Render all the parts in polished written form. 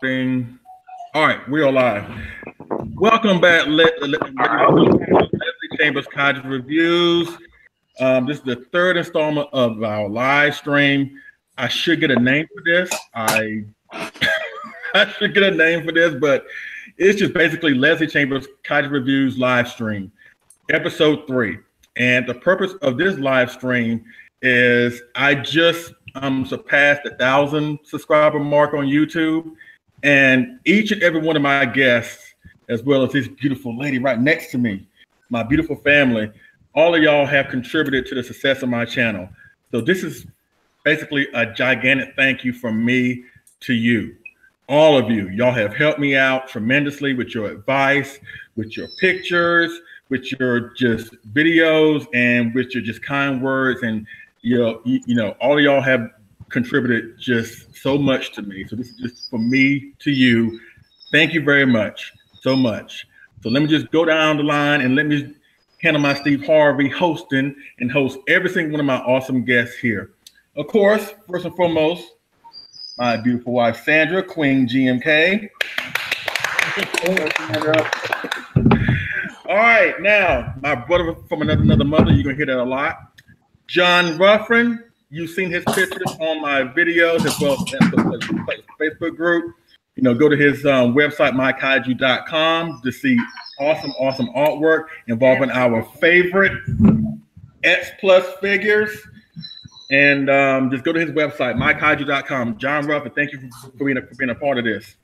All right, we are live. Welcome back, Leslie Chambers College Reviews. This is the third installment of our live stream. I should get a name for this. I should get a name for this, but it's just basically Leslie Chambers College Reviews live stream, episode 3. And the purpose of this live stream is I just surpassed the 1,000 subscriber mark on YouTube. And each and every one of my guests, as well as this beautiful lady right next to me, my beautiful family, all of y'all have contributed to the success of my channel. So this is basically a gigantic thank you from me to you. All of you, y'all have helped me out tremendously with your advice, with your pictures, with your just videos, and with your just kind words. And you know, all of y'all have contributed just so much to me. So this is just from me to you. Thank you very much, so much. So let me just go down the line and let me handle my Steve Harvey hosting and host every single one of my awesome guests here. Of course, first and foremost, my beautiful wife, Sandra, Queen GMK. All right, now, my brother from another mother, you're gonna hear that a lot. John Ruffin. You've seen his pictures on my videos as well as the Facebook group. You know, go to his website, mykaiju.com, to see awesome artwork involving our favorite X Plus figures. And just go to his website, mykaiju.com. John Ruffin, thank you for being a part of this.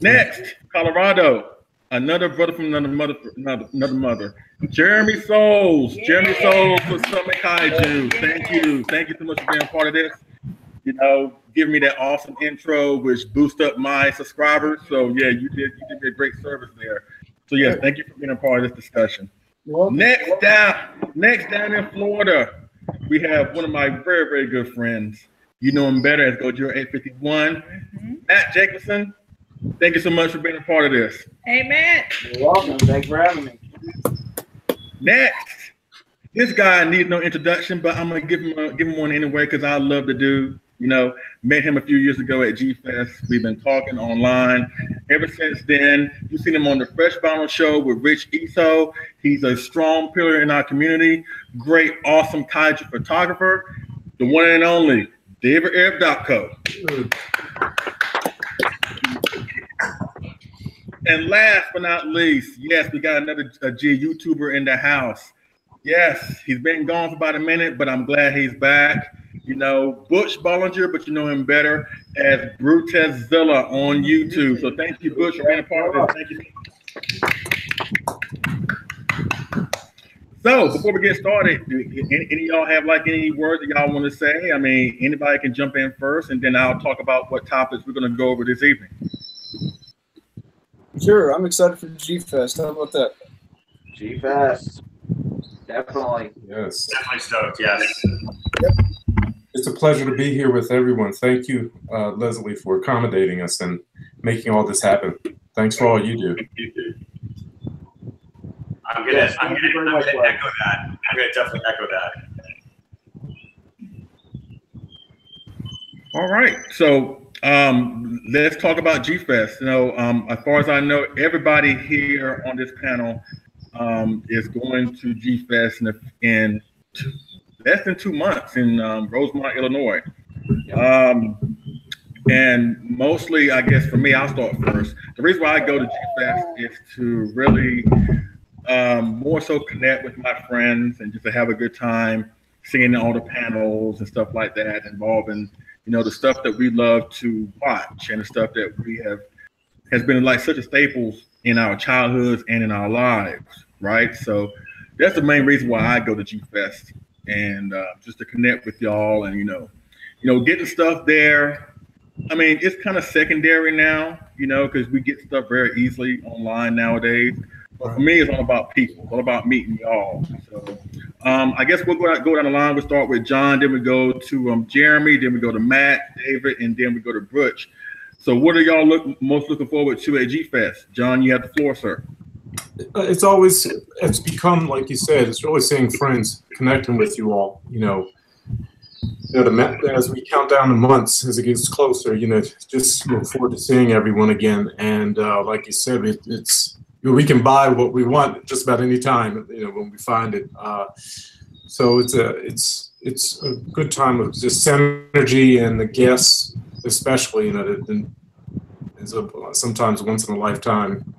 Next, Colorado. Another brother from another mother. Jeremy Souls. Yeah. Jeremy Souls for Summit Kaiju. Thank you so much for being a part of this. You know, giving me that awesome intro, which boosted up my subscribers. So yeah, you did a great service there. So yes, thank you for being a part of this discussion. Next down in Florida, we have one of my very good friends. You know him better as Godzilla 851, Matt Jacobson. Thank you so much for being a part of this. Amen. You're welcome. Thanks for having me. Next, this guy needs no introduction, but I'm gonna give him one anyway because I love the dude. You know, met him a few years ago at G Fest. We've been talking online ever since then. You've seen him on the Fresh Vinyl Show with Rich Iso. He's a strong pillar in our community. Great, awesome kaiju photographer. The one and only David Erb.co. And last but not least, yes, we got another G YouTuber in the house. Yes, he's been gone for about a minute, but I'm glad he's back. You know, Butch Bollinger, but you know him better as Brutezilla on YouTube. So thank you, Butch, for being a part of this. Thank you. So before we get started, do any of y'all have like any words that y'all want to say? I mean, anybody can jump in first, and then I'll talk about what topics we're going to go over this evening. Sure, I'm excited for G-Fest. How about that? G-Fest. Definitely. Yes. Definitely stoked, yes. Yep. It's a pleasure to be here with everyone. Thank you, Leslie, for accommodating us and making all this happen. Thanks for all you do. I'm gonna echo that. I'm gonna definitely echo that. All right, so let's talk about G-Fest. You know, as far as I know, everybody here on this panel is going to G-Fest in less than 2 months in Rosemont, Illinois. And mostly, I guess for me, I'll start first. The reason why I go to G-Fest is to really more so connect with my friends and just to have a good time, seeing all the panels and stuff like that involving, you know, the stuff that we love to watch and the stuff that has been like such a staples in our childhoods and in our lives, right? So that's the main reason why I go to G-Fest, and just to connect with y'all and, you know, getting stuff there. I mean, it's kind of secondary now, you know, because we get stuff very easily online nowadays. But for me, it's all about people. It's all about meeting y'all. So I guess we'll go down the line. We'll start with John, then we go to Jeremy, then we go to Matt, David, and then we go to Butch. So what are y'all most looking forward to at G-Fest? John, you have the floor, sir. It's become, like you said, it's really seeing friends, connecting with you all. You know, as we count down the months, as it gets closer, just look forward to seeing everyone again. And like you said, it's we can buy what we want just about any time, when we find it. So it's a good time of just synergy, and the guests, especially, is a sometimes once in a lifetime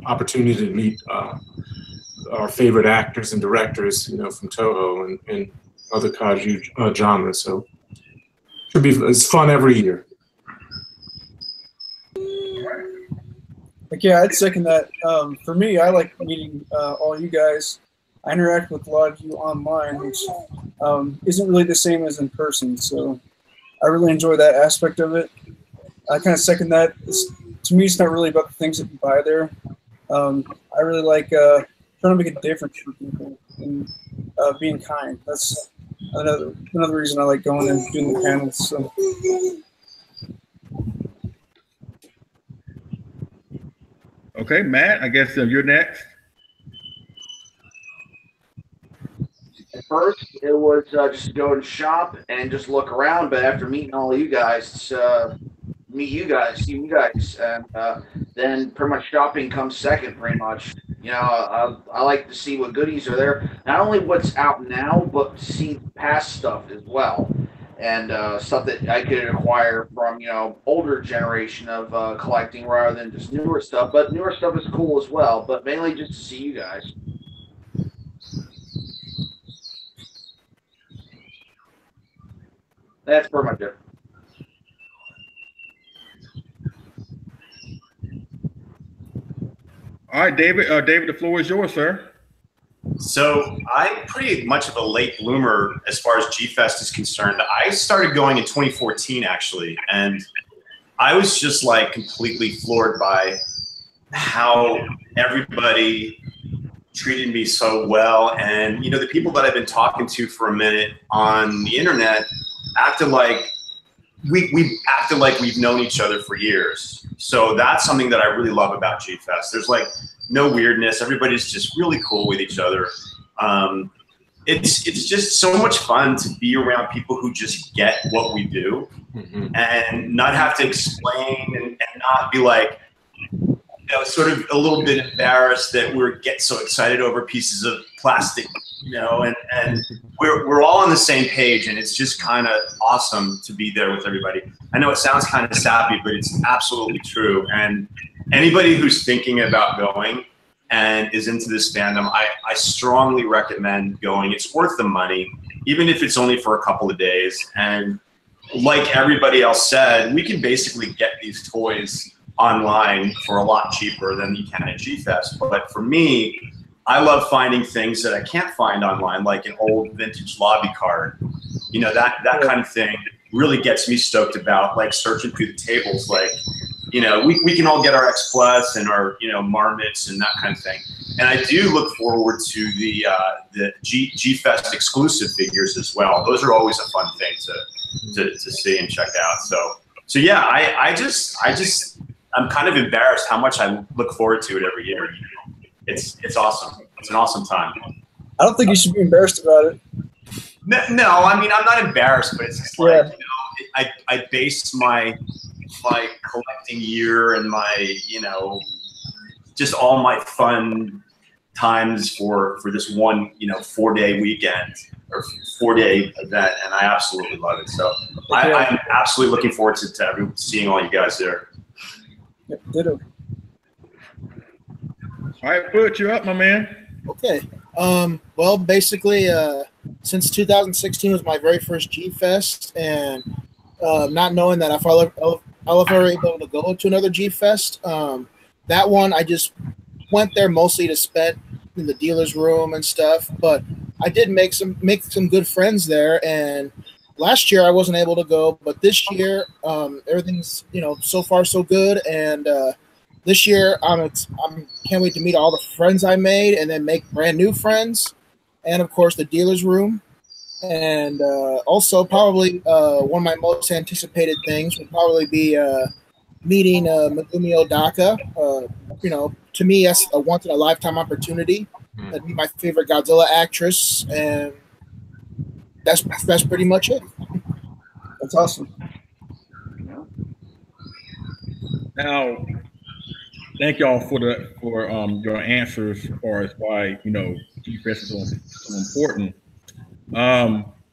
opportunity to meet our favorite actors and directors, from Toho and other kaiju genres. So it's fun every year. Yeah, I'd second that. For me, I like meeting all you guys. I interact with a lot of you online, which isn't really the same as in person. So I really enjoy that aspect of it. I kind of second that. To me, it's not really about the things that you buy there. I really like trying to make a difference for people and being kind. That's another reason I like going and doing the panels. So. Okay, Matt, I guess you're next. At first, it was just go and shop and just look around. But after meeting all of you guys, meet you guys, see you guys, and then pretty much shopping comes second, pretty much. I like to see what goodies are there. Not only what's out now, but to see past stuff as well. And stuff that I could acquire from, older generation of collecting rather than just newer stuff. But newer stuff is cool as well, but mainly just to see you guys. That's pretty much it. All right, David. David, the floor is yours, sir. So I'm pretty much of a late bloomer as far as G-Fest is concerned. I started going in 2014, actually, and I was just like completely floored by how everybody treated me so well. And, the people that I've been talking to for a minute on the internet acted like we acted like we've known each other for years. So that's something that I really love about G-Fest. There's like no weirdness. Everybody's just really cool with each other. It's just so much fun to be around people who just get what we do, and not have to explain and not be like, sort of a little bit embarrassed that we're getting so excited over pieces of plastic, and we're all on the same page, and it's just kind of awesome to be there with everybody. I know it sounds kind of sappy, but it's absolutely true. And anybody who's thinking about going and is into this fandom, I strongly recommend going. It's worth the money, even if it's only for a couple of days. And like everybody else said, we can basically get these toys online for a lot cheaper than you can at G-Fest. But for me, I love finding things that I can't find online, like an old vintage lobby card. That kind of thing really gets me stoked about, like searching through the tables. Like, we can all get our X Plus and our, marmots and that kind of thing. And I do look forward to the G-Fest exclusive figures as well. Those are always a fun thing to see and check out. So yeah, I'm kind of embarrassed how much I look forward to it every year. It's awesome. It's an awesome time. I don't think you should be embarrassed about it. No, I mean, I'm not embarrassed, but it's just like, I base my collecting year and my, just all my fun times for this one, 4-day weekend or 4-day event, and I absolutely love it. So I'm absolutely looking forward to seeing all you guys there. Yep, ditto. All right, Butch, you're up, my man. Okay. Well, basically, since 2016 was my very first G-Fest, and not knowing that if I'll ever able to go to another G-Fest, that one I just went there mostly to spend in the dealer's room and stuff. But I did make some good friends there, and last year I wasn't able to go, but this year everything's so far so good, and this year I can't wait to meet all the friends I made and then make brand new friends, and of course the dealer's room, and also probably one of my most anticipated things would probably be meeting Megumi Odaka. To me that's a once in a lifetime opportunity. That'd be my favorite Godzilla actress, and that's pretty much it. That's awesome. Now, thank y'all for your answers as far as why G-Fest is so important.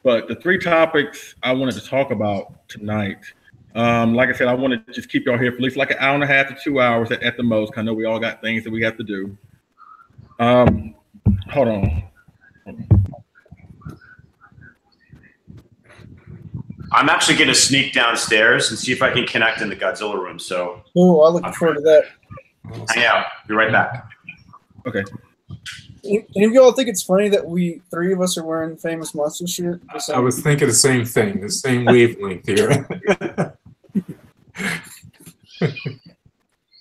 But the 3 topics I wanted to talk about tonight, like I said, I wanted to just keep y'all here for at least like an hour and a half to 2 hours at the most. I know we all got things that we have to do. Hold on. I'm actually going to sneak downstairs and see if I can connect in the Godzilla room. So, I look forward to that. Hang out. Be right back. Okay. Any of y'all think it's funny that 3 of us are wearing famous monster shirt? I was thinking the same thing, the same wavelength here.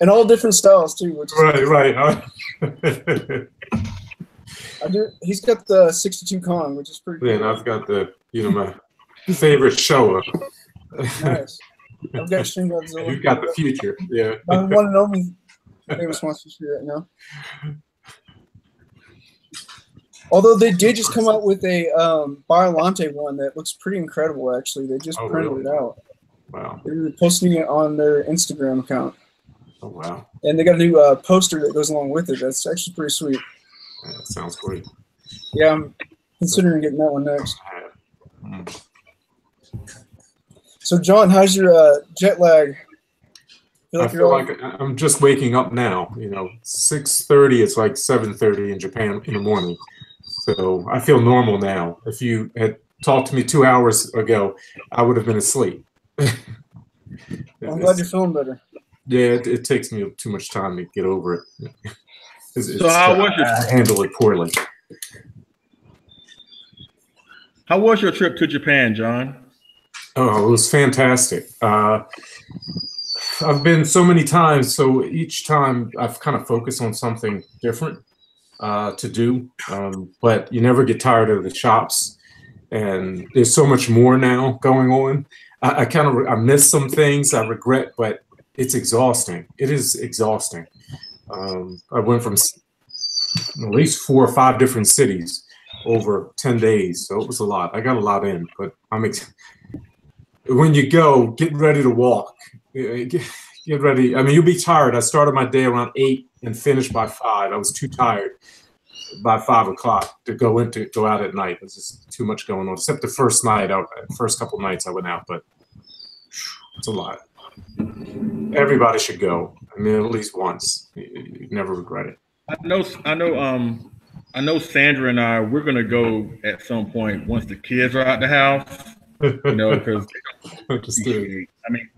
And all different styles too. Which is right. He's got the 62 Kong, which is pretty cool. Yeah, and I've got the my favorite Showa. Nice. I've got Shin Godzilla. You've got the future. Yeah. I'm one and only famous monster shirt right now. Although they did just come out with a Biolante one that looks pretty incredible, actually. They just printed it out. Wow. They were posting it on their Instagram account. Oh, wow. And they got a new poster that goes along with it. That's actually pretty sweet. Yeah, that sounds great. Yeah, I'm considering getting that one next. So, John, how's your jet lag? I feel like I'm just waking up now. 6:30, it's like 7:30 in Japan in the morning. So I feel normal now. If you had talked to me 2 hours ago, I would have been asleep. I'm glad you're feeling better. Yeah, it takes me too much time to get over it. So how was your handle it poorly? How was your trip to Japan, John? Oh, it was fantastic. I've been so many times, so each time I've kind of focused on something different to do, but you never get tired of the shops, and there's so much more now going on. I miss some things I regret, but it's exhausting. It is exhausting. I went from at least 4 or 5 different cities over 10 days, so it was a lot. I got a lot in, but when you go, get ready to walk. Get ready. I mean, you'll be tired. I started my day around 8 and finished by 5. I was too tired by 5 o'clock to go out at night. There's just too much going on. Except the first couple nights I went out, but it's a lot. Everybody should go. I mean, at least once. You never regret it. I know Sandra and we're gonna go at some point once the kids are out the house. Because I mean,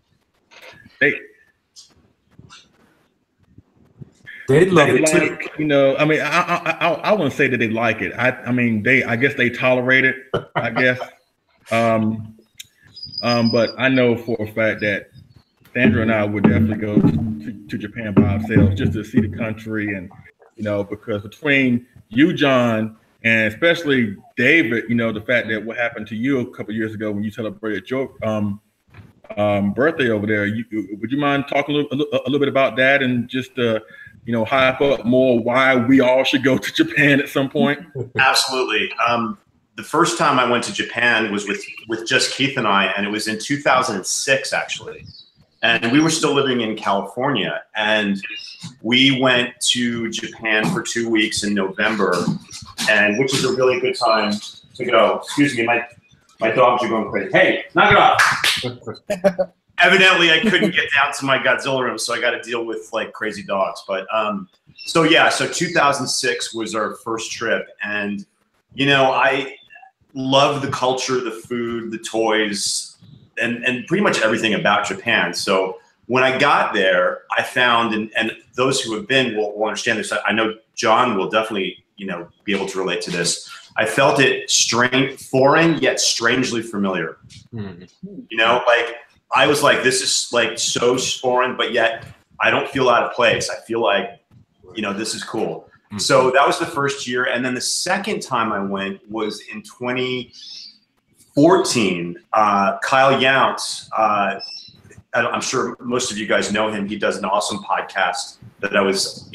they'd love it too. I mean, I wouldn't say that they like it. I guess they tolerate it. I guess. But I know for a fact that Sandra and I would definitely go to Japan by ourselves just to see the country, and because between you, John, and especially David, the fact that what happened to you a couple of years ago when you celebrated your birthday over there, would you mind talking a little bit about that and just hype up more why we all should go to Japan at some point? Absolutely. The first time I went to Japan was with just Keith and I, and it was in 2006 actually. And we were still living in California, and we went to Japan for 2 weeks in November, and which is a really good time to go. Excuse me, my dogs are going crazy. Hey, knock it off. Evidently, I couldn't get down to my Godzilla room, so I got to deal with like crazy dogs. But so 2006 was our first trip, and I love the culture, the food, the toys, and pretty much everything about Japan. So when I got there, I found, and those who have been will understand this. I know John will definitely, be able to relate to this. I felt it foreign yet strangely familiar. Mm-hmm. Like I was like, this is like so foreign, but yet I don't feel out of place. I feel like, this is cool. Mm-hmm. So that was the first year, and then the second time I went was in 2014, Kyle Younts, I'm sure most of you guys know him. He does an awesome podcast that I was,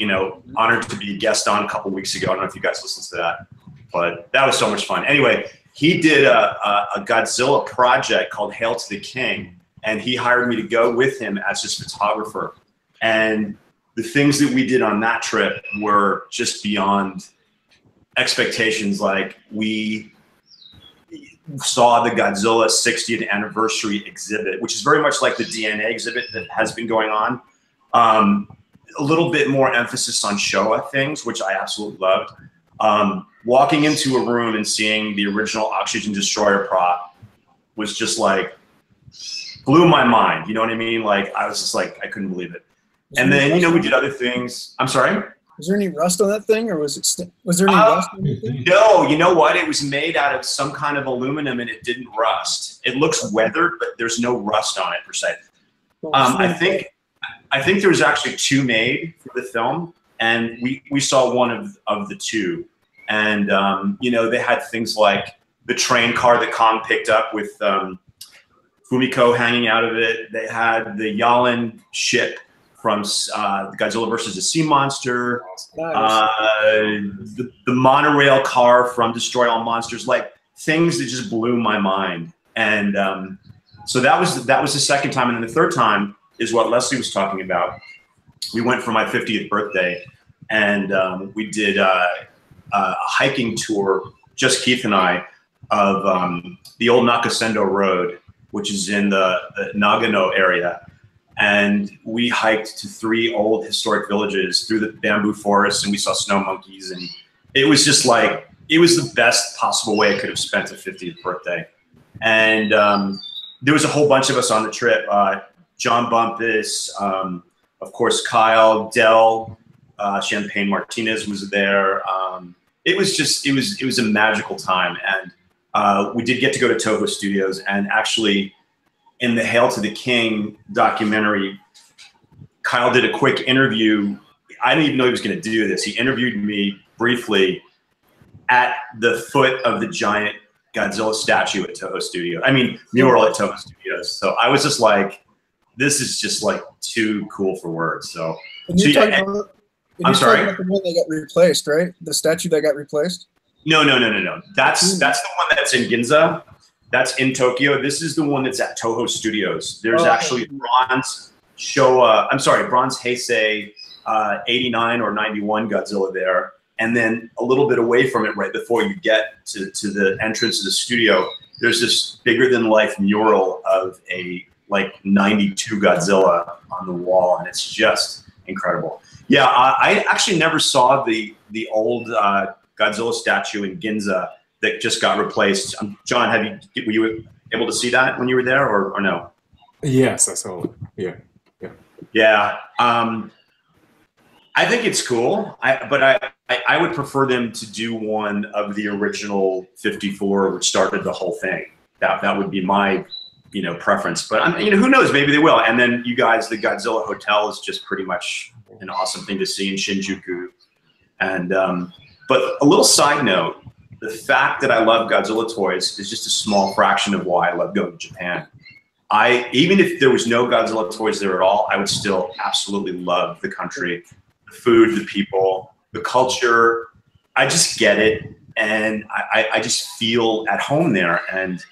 honored to be a guest on a couple weeks ago. I don't know if you guys listened to that, but that was so much fun. Anyway, he did a Godzilla project called Hail to the King, and he hired me to go with him as his photographer. And the things that we did on that trip were just beyond expectations. Like, we saw the Godzilla 60th anniversary exhibit, which is very much like the DNA exhibit that has been going on. A little bit more emphasis on Showa things, which I absolutely loved. Walking into a room and seeing the original Oxygen Destroyer prop was just like, blew my mind. You know what I mean? Like, I was just like, I couldn't believe it. And then, you know, we did other things. I'm sorry? Was there any rust on that thing, or was there any rust on that thing? No, you know what? It was made out of some kind of aluminum, and it didn't rust. It looks weathered, but there's no rust on it per se. I think there was actually 2 made for the film, and we saw one of the 2. And you know, they had things like the train car that Kong picked up with Fumiko hanging out of it. They had the Yalin ship from Godzilla versus the Sea Monster, the monorail car from Destroy All Monsters, like things that just blew my mind. And so that was the second time. And then the third time is what Leslie was talking about. We went for my 50th birthday, and we did a hiking tour, just Keith and I, of the old Nakasendo Road, which is in the Nagano area. And we hiked to 3 old historic villages through the bamboo forests, and we saw snow monkeys. And it was just like, it was the best possible way I could have spent a 50th birthday. And there was a whole bunch of us on the trip. John Bumpus, of course, Kyle, Del, Champagne Martinez was there. It was a magical time. And we did get to go to Toho Studios, and actually, in the Hail to the King documentary, Kyle did a quick interview. I didn't even know he was going to do this. He interviewed me briefly at the foot of the giant Godzilla statue at Toho Studio. I mean, mural at Toho Studios. So I was just like, this is just like too cool for words. So, I'm sorry. About the one that got replaced, right? The statue that got replaced? No. That's the one that's in Ginza. That's in Tokyo. This is the one that's at Toho Studios. There's actually bronze Heisei 89 or 91 Godzilla there. And then a little bit away from it, right before you get to the entrance of the studio, there's this bigger than life mural of a like 92 Godzilla on the wall. And it's just incredible. Yeah, I actually never saw the old Godzilla statue in Ginza that just got replaced. John, were you able to see that when you were there, or no? Yes, I saw it. Yeah. Yeah. I think it's cool. But I would prefer them to do one of the original 54, which started the whole thing. That would be my preference. But who knows? Maybe they will. And then you guys, the Godzilla Hotel is just pretty much an awesome thing to see in Shinjuku. And but a little side note. The fact that I love Godzilla toys is just a small fraction of why I love going to Japan. Even if there was no Godzilla toys there at all, I would still absolutely love the country, the food, the people, the culture. I just get it, and I just feel at home there. And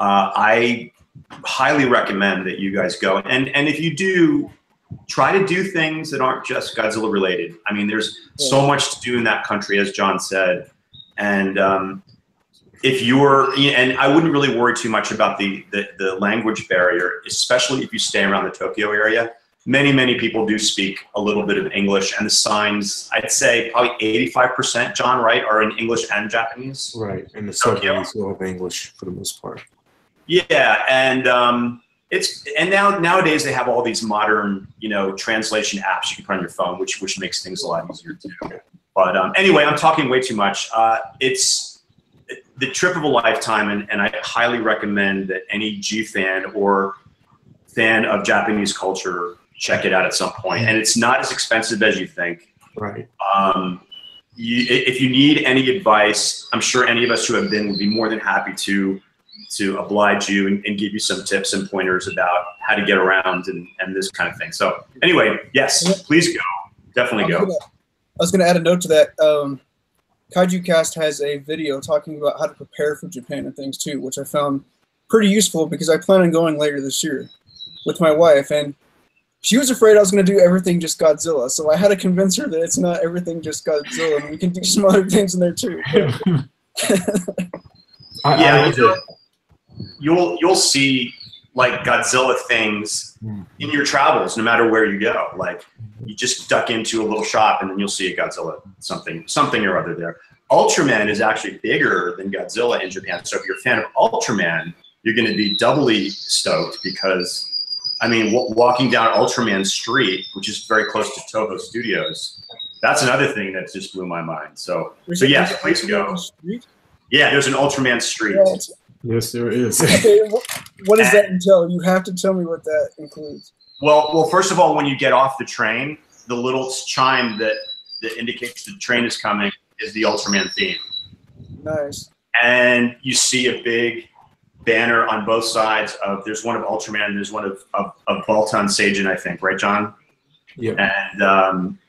I highly recommend that you guys go. And if you do, try to do things that aren't just Godzilla related. I mean, there's so much to do in that country, as John said. And and I wouldn't really worry too much about the language barrier, especially if you stay around the Tokyo area. Many people do speak a little bit of English, and the signs, I'd say probably 85%, John, right, are in English and Japanese. Right, and the subtitles will have English for the most part. Yeah, and nowadays they have all these modern, translation apps you can put on your phone, which makes things a lot easier too. But anyway, I'm talking way too much. It's the trip of a lifetime, and I highly recommend that any G fan or fan of Japanese culture check it out at some point. And it's not as expensive as you think. Right. If you need any advice, I'm sure any of us who have been would be more than happy to oblige you and give you some tips and pointers about how to get around and this kind of thing. So anyway, yes, please go. Definitely go. I was going to add a note to that. Kaiju Cast has a video talking about how to prepare for Japan and things too, which I found pretty useful because I plan on going later this year with my wife, and she was afraid I was going to do everything just Godzilla, so I had to convince her that it's not everything just Godzilla, and we can do some other things in there too. Yeah, you'll see like Godzilla things in your travels, no matter where you go. Like you just duck into a little shop and then you'll see a Godzilla something or other there. Ultraman is actually bigger than Godzilla in Japan. So if you're a fan of Ultraman, you're going to be doubly stoked because, I mean, walking down Ultraman Street, which is very close to Toho Studios, that's another thing that just blew my mind. So yeah, please go. Yeah, there's an Ultraman Street. Yeah, yes, there is. Okay, what does that entail? You have to tell me what that includes. Well, first of all, when you get off the train, the little chime that indicates the train is coming is the Ultraman theme. Nice. And you see a big banner on both sides of, there's one of Ultraman, there's one of Baltan Seijin, I think, right, John? Yeah.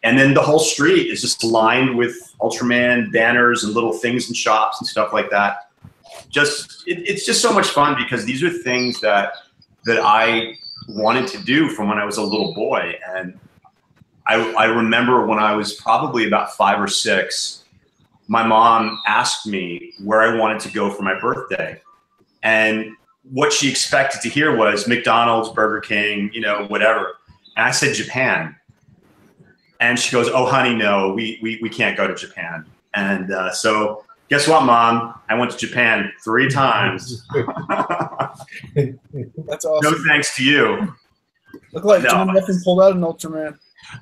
And then the whole street is just lined with Ultraman banners and little things and shops and stuff like that. It's just so much fun because these are things that I wanted to do from when I was a little boy. And I remember when I was probably about 5 or 6, my mom asked me where I wanted to go for my birthday. And what she expected to hear was McDonald's, Burger King, you know, whatever. And I said Japan. And she goes, "Oh, honey, no, we can't go to Japan." And so guess what, Mom? I went to Japan 3 times. That's awesome. No thanks to you. Look like John Ruffin pulled out an Ultraman.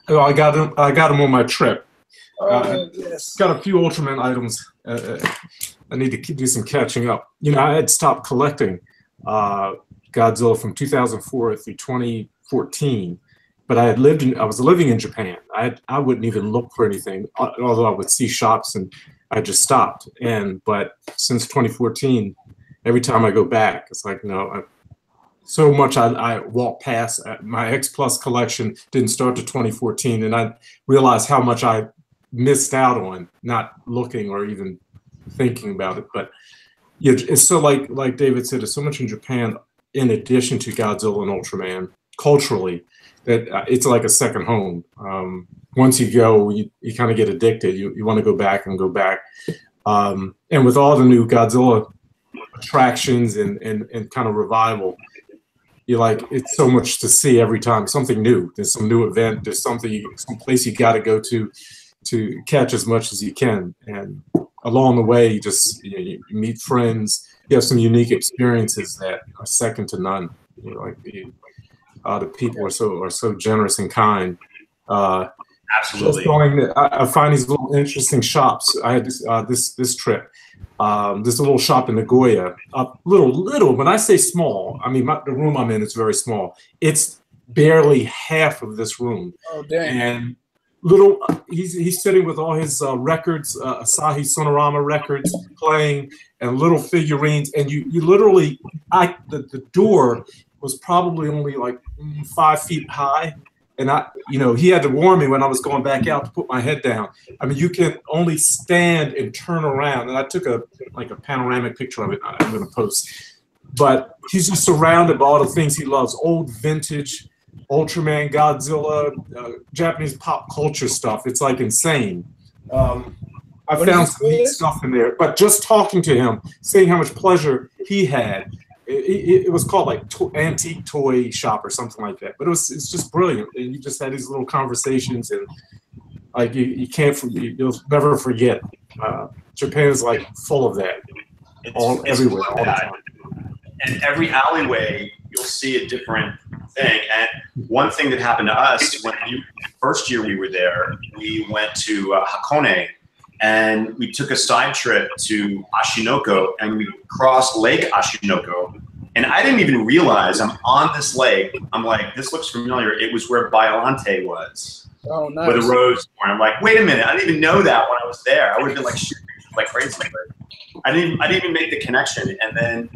Oh, I got him on my trip. Oh, yes. Got a few Ultraman items. I need to do some catching up. You know, I had stopped collecting Godzilla from 2004 through 2014, but I was living in Japan. I wouldn't even look for anything, although I would see shops and I just stopped. But since 2014, every time I go back, it's like, no, so much I walk past. My X Plus collection didn't start to 2014, and I realized how much I missed out on not looking or even thinking about it. But yeah, it's so like David said, there's so much in Japan in addition to Godzilla and Ultraman culturally that it's like a second home. Once you go, you kind of get addicted. You want to go back and go back. And with all the new Godzilla attractions and kind of revival, you're like, it's so much to see every time. Something new. There's some new event. There's some place you got to go to catch as much as you can. And along the way, you meet friends. You have some unique experiences that are second to none. You know, like the people are so generous and kind. Absolutely. I find these little interesting shops. I had this trip. This little shop in Nagoya, little. When I say small, I mean the room I'm in is very small. It's barely half of this room. Oh, dang. And he's sitting with all his records, Asahi Sonorama records playing, and little figurines. And you literally, the door was probably only like 5 feet high. And he had to warn me when I was going back out to put my head down. I mean, you can only stand and turn around. And I took a panoramic picture of it. I'm going to post. But he's just surrounded by all the things he loves: old vintage Ultraman, Godzilla, Japanese pop culture stuff. It's like insane. I found some neat stuff in there. But just talking to him, seeing how much pleasure he had. It was called like Antique Toy Shop or something like that. But it's just brilliant. And you just had these little conversations, and like you'll never forget. Japan is like full of that. It's everywhere, all the time. And every alleyway, you'll see a different thing. And one thing that happened to us when first year we were there, we went to Hakone. And we took a side trip to Ashinoko, and we crossed Lake Ashinoko. And I didn't even realize I'm on this lake. I'm like, this looks familiar. It was where Biollante was. Oh, nice. Where the rose born. I'm like, wait a minute. I didn't even know that when I was there. I would have been like shooting like crazy. But I didn't even make the connection. And then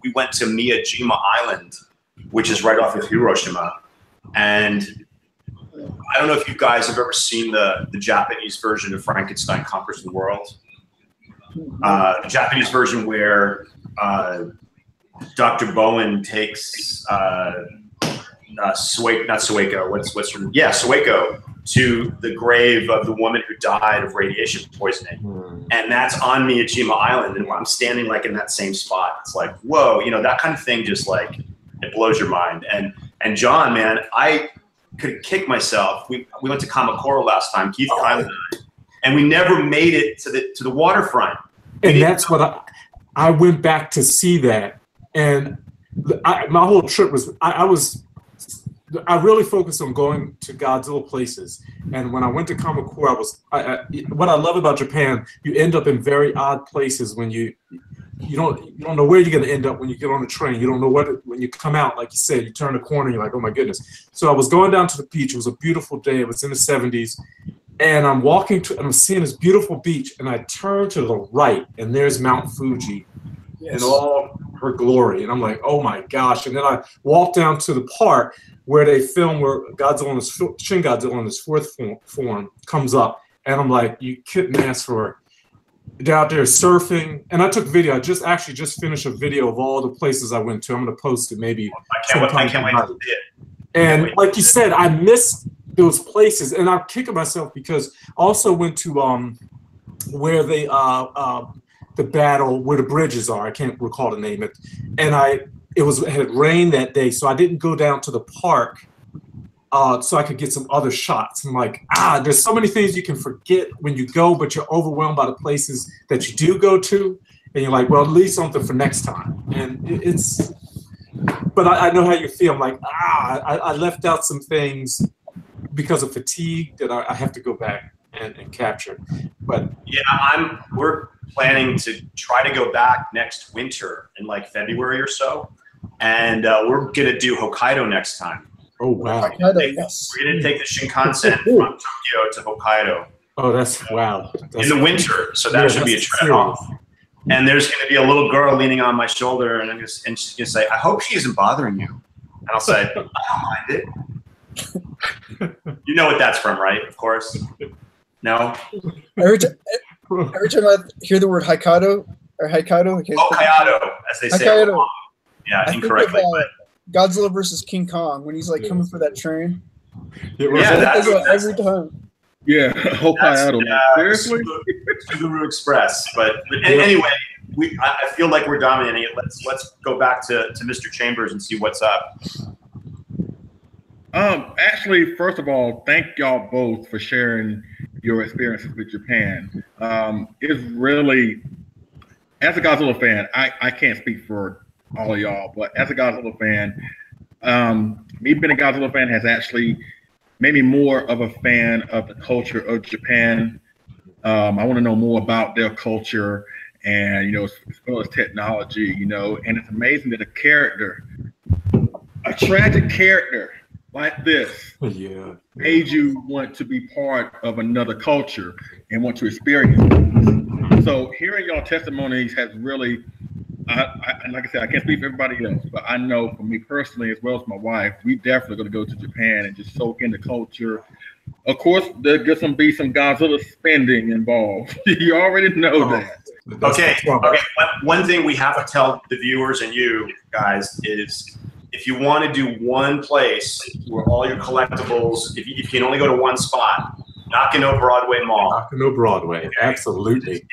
we went to Miyajima Island, which is right off of Hiroshima. And I don't know if you guys have ever seen the Japanese version of Frankenstein Conquers the World. The Japanese version where Dr. Bowen takes Sueko to the grave of the woman who died of radiation poisoning, and that's on Miyajima Island, and I'm standing like in that same spot. It's like, whoa, you know, that kind of thing just like it blows your mind. And John, man, I could kick myself. We went to Kamakura last time, Keith Kylan and I, and we never made it to the waterfront. And that's what I went back to see that, and my whole trip was I really focused on going to Godzilla places, and when I went to Kamakura, what I love about Japan, you end up in very odd places when you don't know where you're going to end up when you get on the train. You don't know when you come out, like you said, you turn the corner, you're like, oh my goodness. So I was going down to the beach. It was a beautiful day. It was in the 70s, and I'm walking and I'm seeing this beautiful beach, and I turn to the right, and there's Mount Fuji in all her glory, and I'm like, oh my gosh. And then I walked down to the park where they film where Shin Godzilla in his fourth form comes up, and I'm like, you couldn't ask for. They're out there surfing, and I took video. I just finished a video of all the places I went to. I'm going to post it maybe. I can't wait to see it. And like you said, I missed those places, and I'm kicking myself because I also went to where they the battle where the bridges are. I can't recall the name of it, and it had rained that day, so I didn't go down to the park so I could get some other shots. I'm like, there's so many things you can forget when you go, but you're overwhelmed by the places that you do go to, and you're like, well, at least something for next time. And but I know how you feel. I'm like, I left out some things because of fatigue that I have to go back and capture. But yeah, we're planning to try to go back next winter in like February or so, and we're gonna do Hokkaido next time. Oh wow! Hokkaido, yes. We're gonna take the Shinkansen from Tokyo to Hokkaido. Oh, that's wow! In the winter, so that should be a trip off. And there's gonna be a little girl leaning on my shoulder, and she's gonna say, "I hope she isn't bothering you." And I'll say, "I don't mind it." You know what that's from, right? Of course. No. Every time I hear the word Hokkaido or Hokkaido, Hokkaido, as they say. Hokkaido. Yeah, incorrectly. Godzilla versus King Kong when he's like coming for that train. That's every time. Yeah, Hokkaido. Seriously? Subaru Express. But anyway, I feel like we're dominating it. Let's go back to Mr. Chambers and see what's up. Actually, first of all, thank y'all both for sharing your experiences with Japan. It's really, as a Godzilla fan, I can't speak for all of y'all, but as a Godzilla fan, me being a Godzilla fan has actually made me more of a fan of the culture of Japan. I want to know more about their culture and, you know, as well as technology, you know, and it's amazing that a tragic character like this made you want to be part of another culture and want to experience it. So hearing y'all testimonies has really, like I said, I can't speak for everybody else, but I know for me personally, as well as my wife, we definitely going to go to Japan and just soak in the culture. Of course, there's going to be some Godzilla spending involved. You already know that. Okay. One thing we have to tell the viewers and you guys is, if you want to do one place where all your collectibles, if you can only go to one spot, Nakano Broadway Mall. Nakano Broadway, absolutely.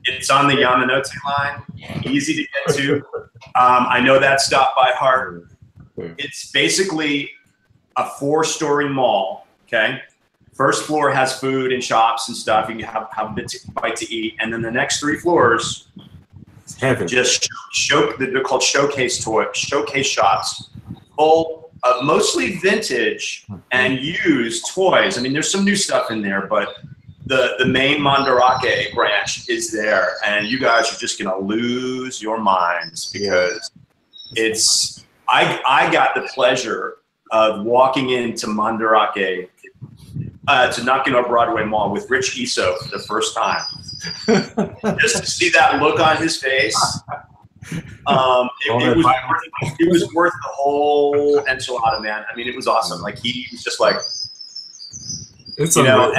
It's on the Yamanote line, easy to get to. I know that stop by heart. It's basically a 4-story mall, okay? First floor has food and shops and stuff. You can have a bite to eat. And then the next 3 floors, just they're called showcase shops, full of mostly vintage and used toys. I mean, there's some new stuff in there, but the main Mandarake branch is there, and you guys are just gonna lose your minds because it's. I got the pleasure of walking into Mandarake, to Nakano Broadway Mall with Rich Iso for the first time. Just to see that look on his face, it was worth the whole enchilada, man. I mean, it was awesome. Like, he was just like, it's you know,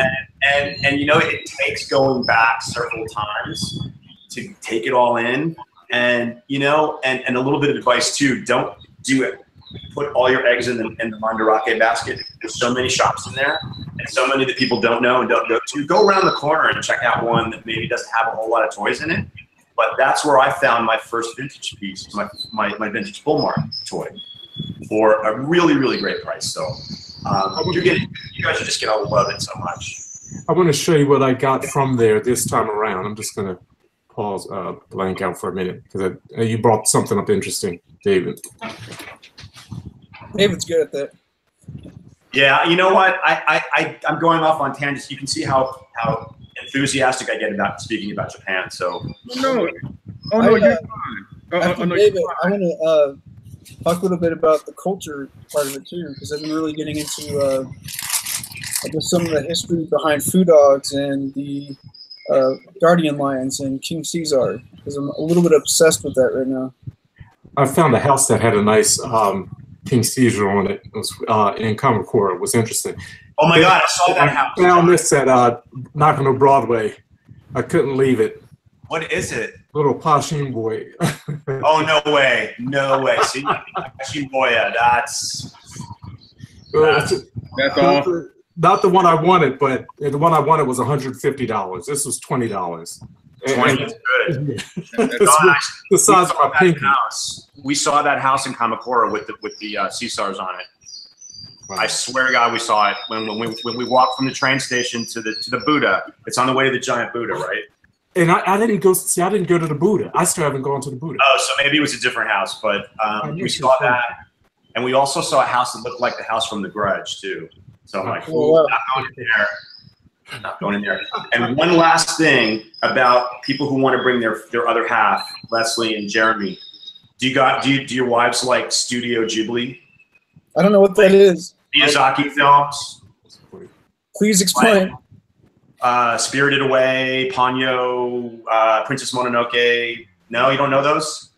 and you know, it takes going back several times to take it all in. And, you know, and a little bit of advice too, don't do it. Put all your eggs in the Mandarake basket. There's so many shops in there and so many that people don't know and don't go to. Go around the corner and check out one that maybe doesn't have a whole lot of toys in it. But that's where I found my first vintage piece, my vintage bull mark toy for a really, really great price. So you guys are just going to love it so much. I want to show you what I got from there this time around. I'm just going to pause, blank out for a minute because you brought something up interesting, David. David's good at that. Yeah, you know what? I'm going off on tangents. You can see how enthusiastic I get about speaking about Japan. So no, oh no, you're fine. David, I want to talk a little bit about the culture part of it too, because I've been really getting into I guess some of the history behind Foo Dogs and the Guardian Lions and King Caesar, because I'm a little bit obsessed with that right now. I found a house that had a nice King Caesar on it. It was in Kamakura. It was interesting. Oh my God, I saw that house. I found this at Nakano Broadway. I couldn't leave it. What is it? Little Pashin boy. Oh, no way. No way. See, Shibuya, that's awesome. Not the one I wanted, but the one I wanted was $150. This was $20. 20 is good. The size of my pinky. House. We saw that house in Kamakura with the Caesars on it. Wow. I swear to God, we saw it when we walked from the train station to the Buddha. It's on the way to the giant Buddha, right? And I didn't go. See, I didn't go to the Buddha. I still haven't gone to the Buddha. Oh, so maybe it was a different house, but we saw that, and we also saw a house that looked like the house from The Grudge too. So I'm like, not going in there. Not going in there. And one last thing about people who want to bring their other half, Leslie and Jeremy. Do your wives like Studio Ghibli? I don't know what that is. Miyazaki films. Please explain. Spirited Away, Ponyo, Princess Mononoke. No, you don't know those?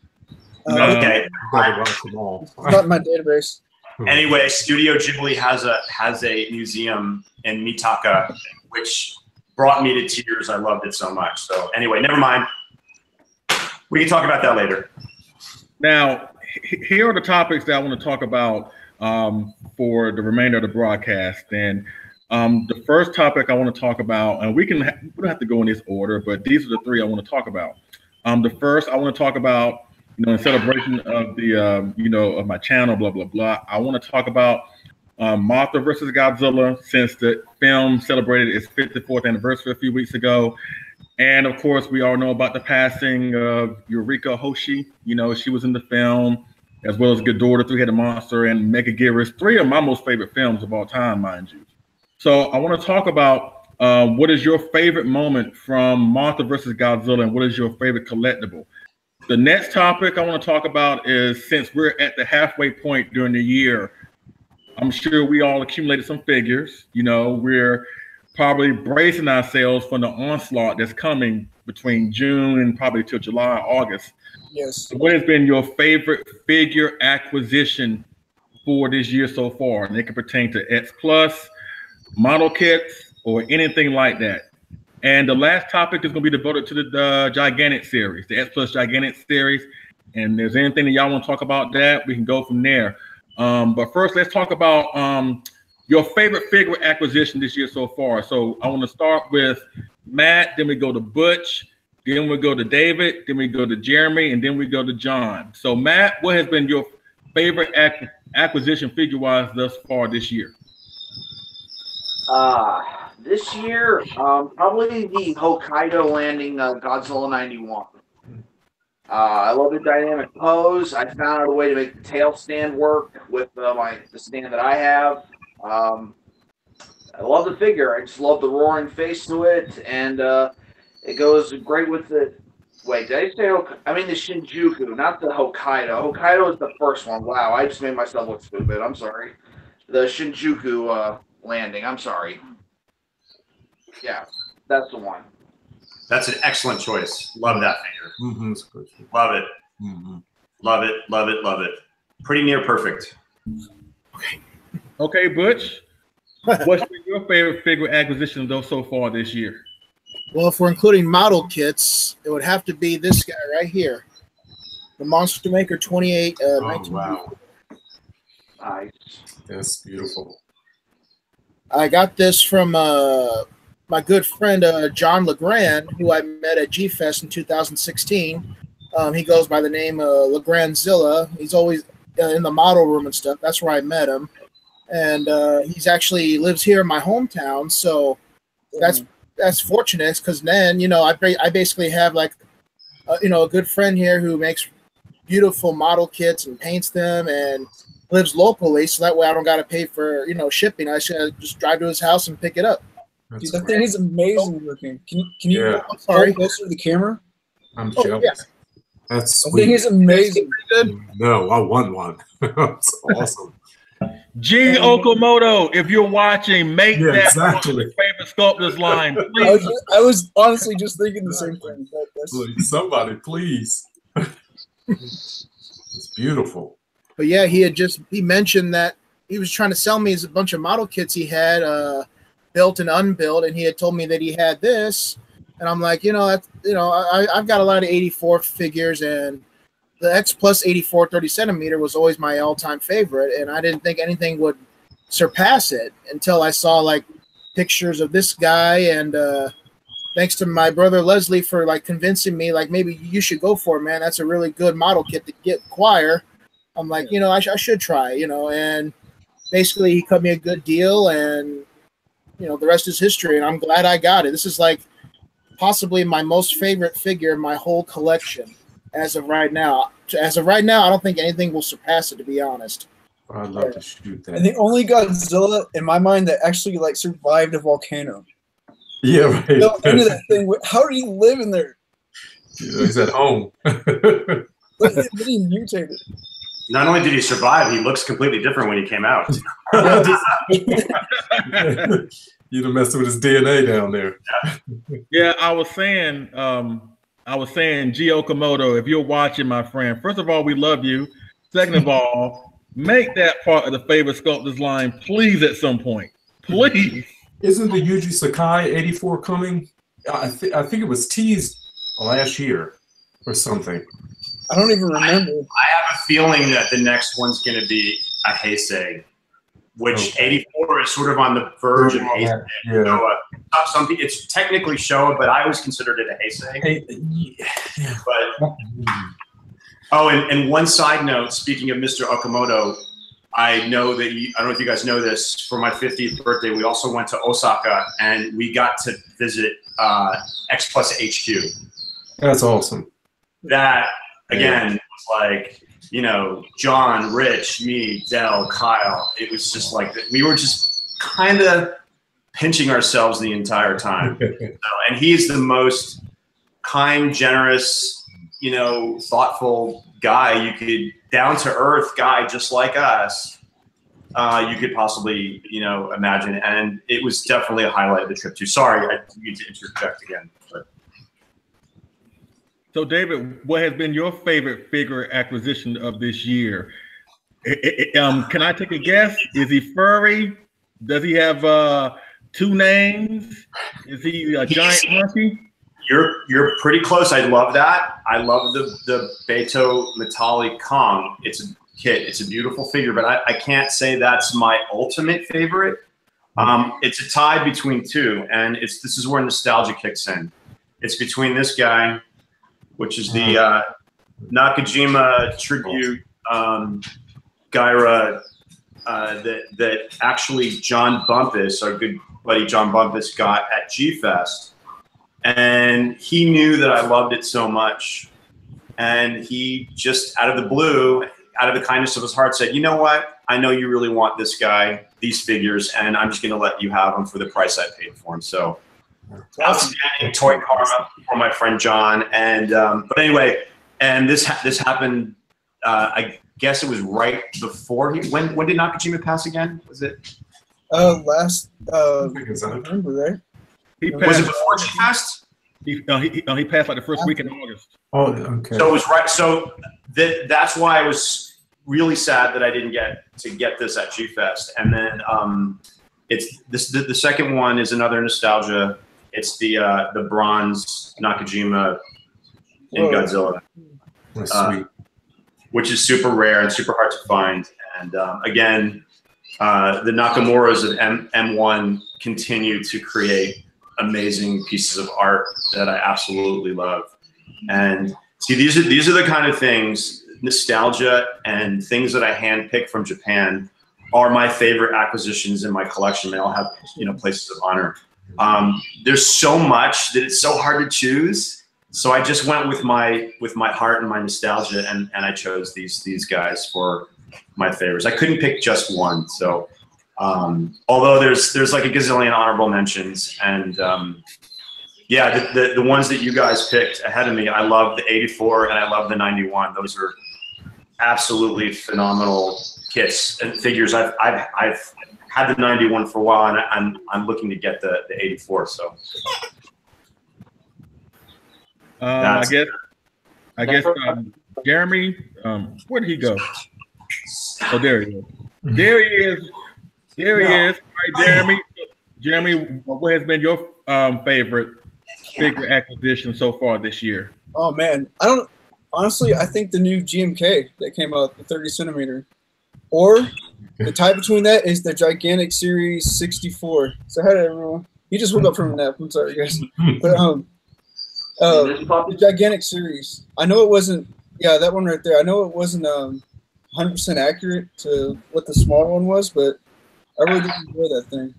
Okay. Not my database. Anyway, Studio Ghibli has a museum in Mitaka, which brought me to tears. I loved it so much. So anyway, never mind. We can talk about that later. Now, here are the topics that I want to talk about for the remainder of the broadcast. And the first topic I want to talk about, and we don't have to go in this order, but these are the three I want to talk about. The first I want to talk about, in celebration of the, of my channel, blah, blah, blah. I want to talk about Mothra versus Godzilla, since the film celebrated its 54th anniversary a few weeks ago. And of course, we all know about the passing of Yuriko Hoshi. She was in the film, as well as Ghidorah, Three-Headed Monster, and Megaguirus, three of my most favorite films of all time, mind you. So I want to talk about what is your favorite moment from Mothra versus Godzilla, and what is your favorite collectible? The next topic I want to talk about is, since we're at the halfway point during the year, I'm sure we all accumulated some figures. We're probably bracing ourselves for the onslaught that's coming between June and probably till July, August. Yes. So what has been your favorite figure acquisition for this year so far? And it can pertain to X Plus, model kits, or anything like that. And the last topic is going to be devoted to the Gigantic series, the X Plus Gigantic series. And if there's anything that y'all want to talk about that, we can go from there. But first, let's talk about your favorite figure acquisition this year so far. So I want to start with Matt, then we go to Butch, then we go to David, then we go to Jeremy, and then we go to John. So Matt, what has been your favorite acquisition figure-wise thus far this year? This year, probably the Hokkaido landing Godzilla 91. I love the dynamic pose. I found out a way to make the tail stand work with the stand that I have. I love the figure. I just love the roaring face to it, and it goes great with the. Wait, did I say I mean the Shinjuku, not the Hokkaido. Hokkaido is the first one. Wow, I just made myself look stupid. I'm sorry. The Shinjuku landing. I'm sorry. Yeah, that's the one. That's an excellent choice. Love that figure. Mm-hmm. Love it. Mm-hmm. Love it. Love it. Love it. Pretty near perfect. Okay, Butch. What's been your favorite figure acquisition though so far this year? Well, if we're including model kits, it would have to be this guy right here, the Monster Maker 28. Wow, Nice. that's beautiful. I got this from my good friend John LeGrand, who I met at G-Fest in 2016. He goes by the name LeGrandzilla. He's always in the model room and stuff. That's where I met him. And he's actually lives here in my hometown, so that's fortunate, because then, you know, I basically have like you know, a good friend here who makes beautiful model kits and paints them and lives locally, so that way I don't got to pay for, you know, shipping. I should just drive to his house and pick it up. Dude, that thing is amazing looking. Can you Yeah. Sorry. hold closer to the camera? I'm Oh, jealous. yeah. That's That thing sweet. is amazing. No, I want one. That's awesome. G. Okamoto, if you're watching, make Yeah, that exactly. your favorite sculptors line, please. I was honestly just thinking the same thing. Please, somebody, please. It's beautiful. But yeah, he mentioned that he was trying to sell me a bunch of model kits he had, built and unbuilt, and he had told me that he had this, and I'm like, I've got a lot of 84 figures, and the X Plus 84 30 centimeter was always my all-time favorite, and I didn't think anything would surpass it until I saw like pictures of this guy, and thanks to my brother Leslie for like convincing me, like, maybe you should go for it, man. That's a really good model kit to acquire. I'm like, I should try, and basically he cut me a good deal, and the rest is history, and I'm glad I got it. This is like possibly my most favorite figure in my whole collection as of right now. I don't think anything will surpass it, to be honest. I'd love to shoot that. And the only Godzilla in my mind that actually like survived a volcano. Yeah, right. Into that thing. How did he live in there? He's at home. But he mutated. Not only did he survive, he looks completely different when he came out. You'd have messed with his DNA down there. Yeah, I was saying, G. Okamoto, if you're watching, my friend, first of all, we love you. Second of all, make that part of the favorite sculptors line, please, at some point. Please. Isn't the Yuji Sakai 84 coming? I think it was teased last year or something. I don't even remember. I have a feeling that the next one's going to be a Heisei, which 84 is sort of on the verge of Heisei. Yeah. It's technically Showa, but I always considered it a Heisei. Yeah. But and one side note, speaking of Mr. Okamoto, I know that I don't know if you guys know this. For my 50th birthday, we also went to Osaka, and we got to visit X Plus HQ. That's awesome. That again was like, John, Rich, me, Dell, Kyle. It was just like we were just kind of pinching ourselves the entire time. And he's the most kind, generous, thoughtful guy you could, down to earth guy just like us. You could possibly, imagine. And it was definitely a highlight of the trip too. Sorry, I need to interject again. But. So, David, what has been your favorite figure acquisition of this year? Can I take a guess? Is he furry? Does he have 2 names? Is he a giant monkey? You're pretty close. I love that. I love the Beto Metallic Kong. It's a kit. It's a beautiful figure, but I can't say that's my ultimate favorite. It's a tie between 2, and this is where nostalgia kicks in. It's between this guy, which is the Nakajima tribute Gaira that actually John Bumpus, our good buddy John Bumpus, got at G-Fest. And he knew that I loved it so much. And he just, out of the blue, out of the kindness of his heart, said, you know what? I know you really want this guy, these figures, and I'm just going to let you have them for the price I paid for them. So outstanding toy karma for my friend John. And but anyway, and this happened, I guess it was right before when did Nakajima pass again? Was it? Last November, right? Was it before she passed? He passed like the first week in August. Oh, okay. So it was right. So that's why I was really sad that I didn't get this at G-Fest. And then it's the second one is another nostalgia. It's the bronze Nakajima in Godzilla, Sweet. which is super rare and super hard to find. And again, the Nakamuras of M1 continue to create amazing pieces of art that I absolutely love. And see, these are the kind of things, nostalgia and things that I handpick from Japan are my favorite acquisitions in my collection. They all have, you know, places of honor. There's so much that it's so hard to choose. So I just went with my heart and my nostalgia, and I chose these guys for my favorites. I couldn't pick just one. So although there's like a gazillion honorable mentions, and yeah, the ones that you guys picked ahead of me, I love the 84 and I love the 91. Those are absolutely phenomenal kits and figures. I've had the 91 for a while, and I'm looking to get the 84. So I guess Jeremy, where did he go? Oh, there he is. There he is. There he is. All right, Jeremy, what has been your favorite figure acquisition so far this year? Oh man, honestly, I think the new GMK that came out, the 30 centimeter, or the tie between that is the gigantic series 64. So hi everyone. You just woke up from a nap. I'm sorry guys. But the gigantic series. I know it wasn't. Yeah, that one right there. I know it wasn't 100% accurate to what the small one was, but I really did enjoy that thing.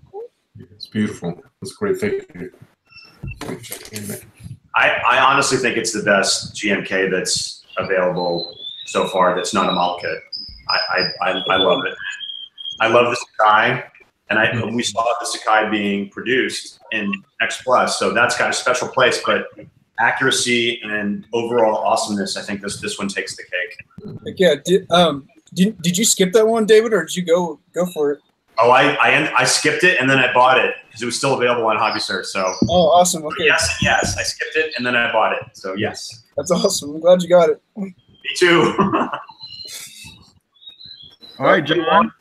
It's beautiful. It's a great figure. I honestly think it's the best GMK that's available so far. That's not a model kit. I love it. I love the Sakai, and we saw the Sakai being produced in X Plus, so that's got a special place. But accuracy and overall awesomeness, I think this one takes the cake. Yeah. Did you skip that one, David, or did you go for it? Oh, I skipped it and then I bought it because it was still available on HobbySearch. So oh, awesome. Okay. Yes, I skipped it and then I bought it. So yes. That's awesome. I'm glad you got it. Me too. All right, John.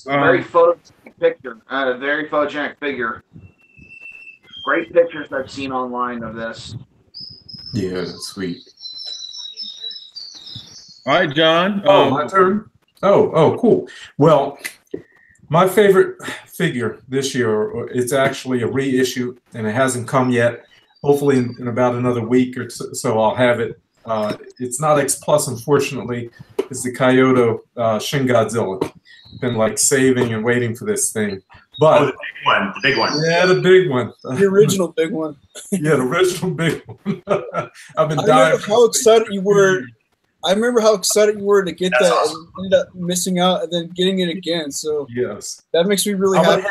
Very photogenic picture. Very photogenic figure. Great pictures I've seen online of this. Yeah, that's sweet. All right, John. Oh, my turn. Oh, cool. Well, my favorite figure this year, it's actually a reissue, and it hasn't come yet. Hopefully in about another week or so I'll have it. It's not X Plus, unfortunately. It's the Kyoto Shin Godzilla. Been like saving and waiting for this thing. But the big one. Yeah, the big one. The original big one. Yeah, the original big one. I've been dying. I remember how excited you were. I remember how excited you were to get that, awesome. And ended up missing out and then getting it again. So yes, that makes me really happy.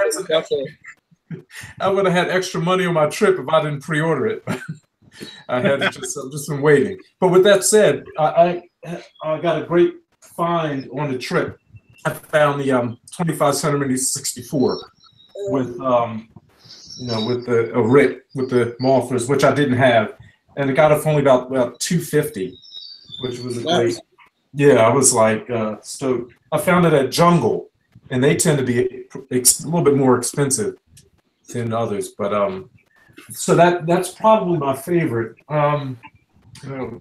I would have had extra money on my trip if I didn't pre-order it. I had just been waiting. But with that said, I got a great find on the trip. I found the 25 centimeter 64 with with the Mothras, which I didn't have, and it got it for only about $250. Which was a great, yeah, I was like stoked. I found it at Jungle, and they tend to be a little bit more expensive than others, but so that's probably my favorite. Oh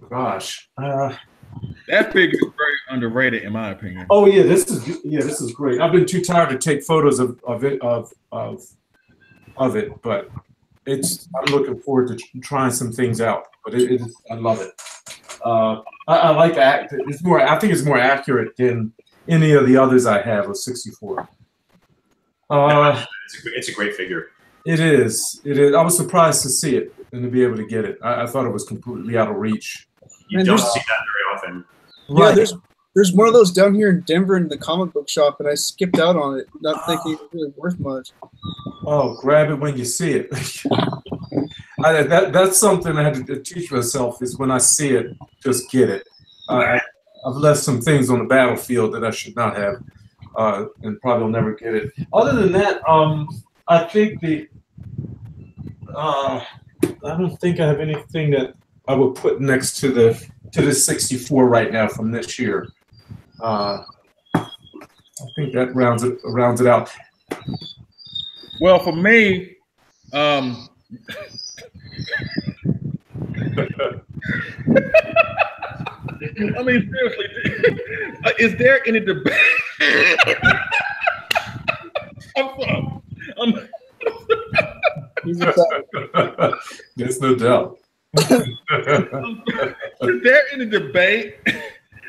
gosh, that figure is very underrated in my opinion. Oh yeah, this is great. I've been too tired to take photos of it, but I'm looking forward to trying some things out. But I love it. I like that. I think it's more accurate than any of the others I have of 64. It's a great figure. It is. I was surprised to see it and to be able to get it. I thought it was completely out of reach. You don't see that very often. Right. Yeah, there's one of those down here in Denver in the comic book shop, and I skipped out on it, not thinking it was really worth much. Oh, grab it when you see it. That's something I had to teach myself, is when I see it, just get it. I've left some things on the battlefield that I should not have, and probably will never get it. Other than that, I think I don't think I have anything that I would put next to the 64 right now from this year. I think that rounds it out. Well, for me, I mean, seriously, is there any debate? There's no doubt. Is there any debate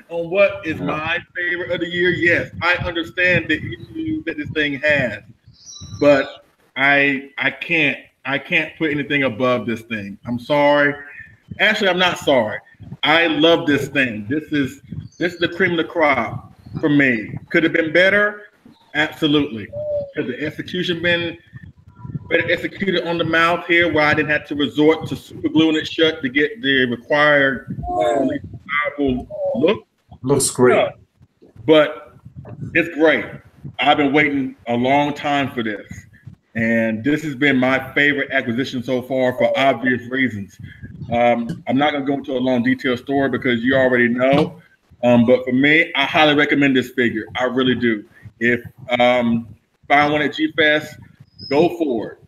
on what is my favorite of the year? Yes, I understand the issues that this thing has, but I can't put anything above this thing. I'm sorry. Actually, I'm not sorry. I love this thing. This is the cream of the crop for me. Could have been better? Absolutely. Could the execution been better executed on the mouth here, where I didn't have to resort to super gluing it shut to get the required powerful look? Looks great. Yeah. But it's great. I've been waiting a long time for this. And this has been my favorite acquisition so far for obvious reasons. I'm not going to go into a long detailed story because you already know. But for me, I highly recommend this figure. I really do. If find one at G-Fest, go for it.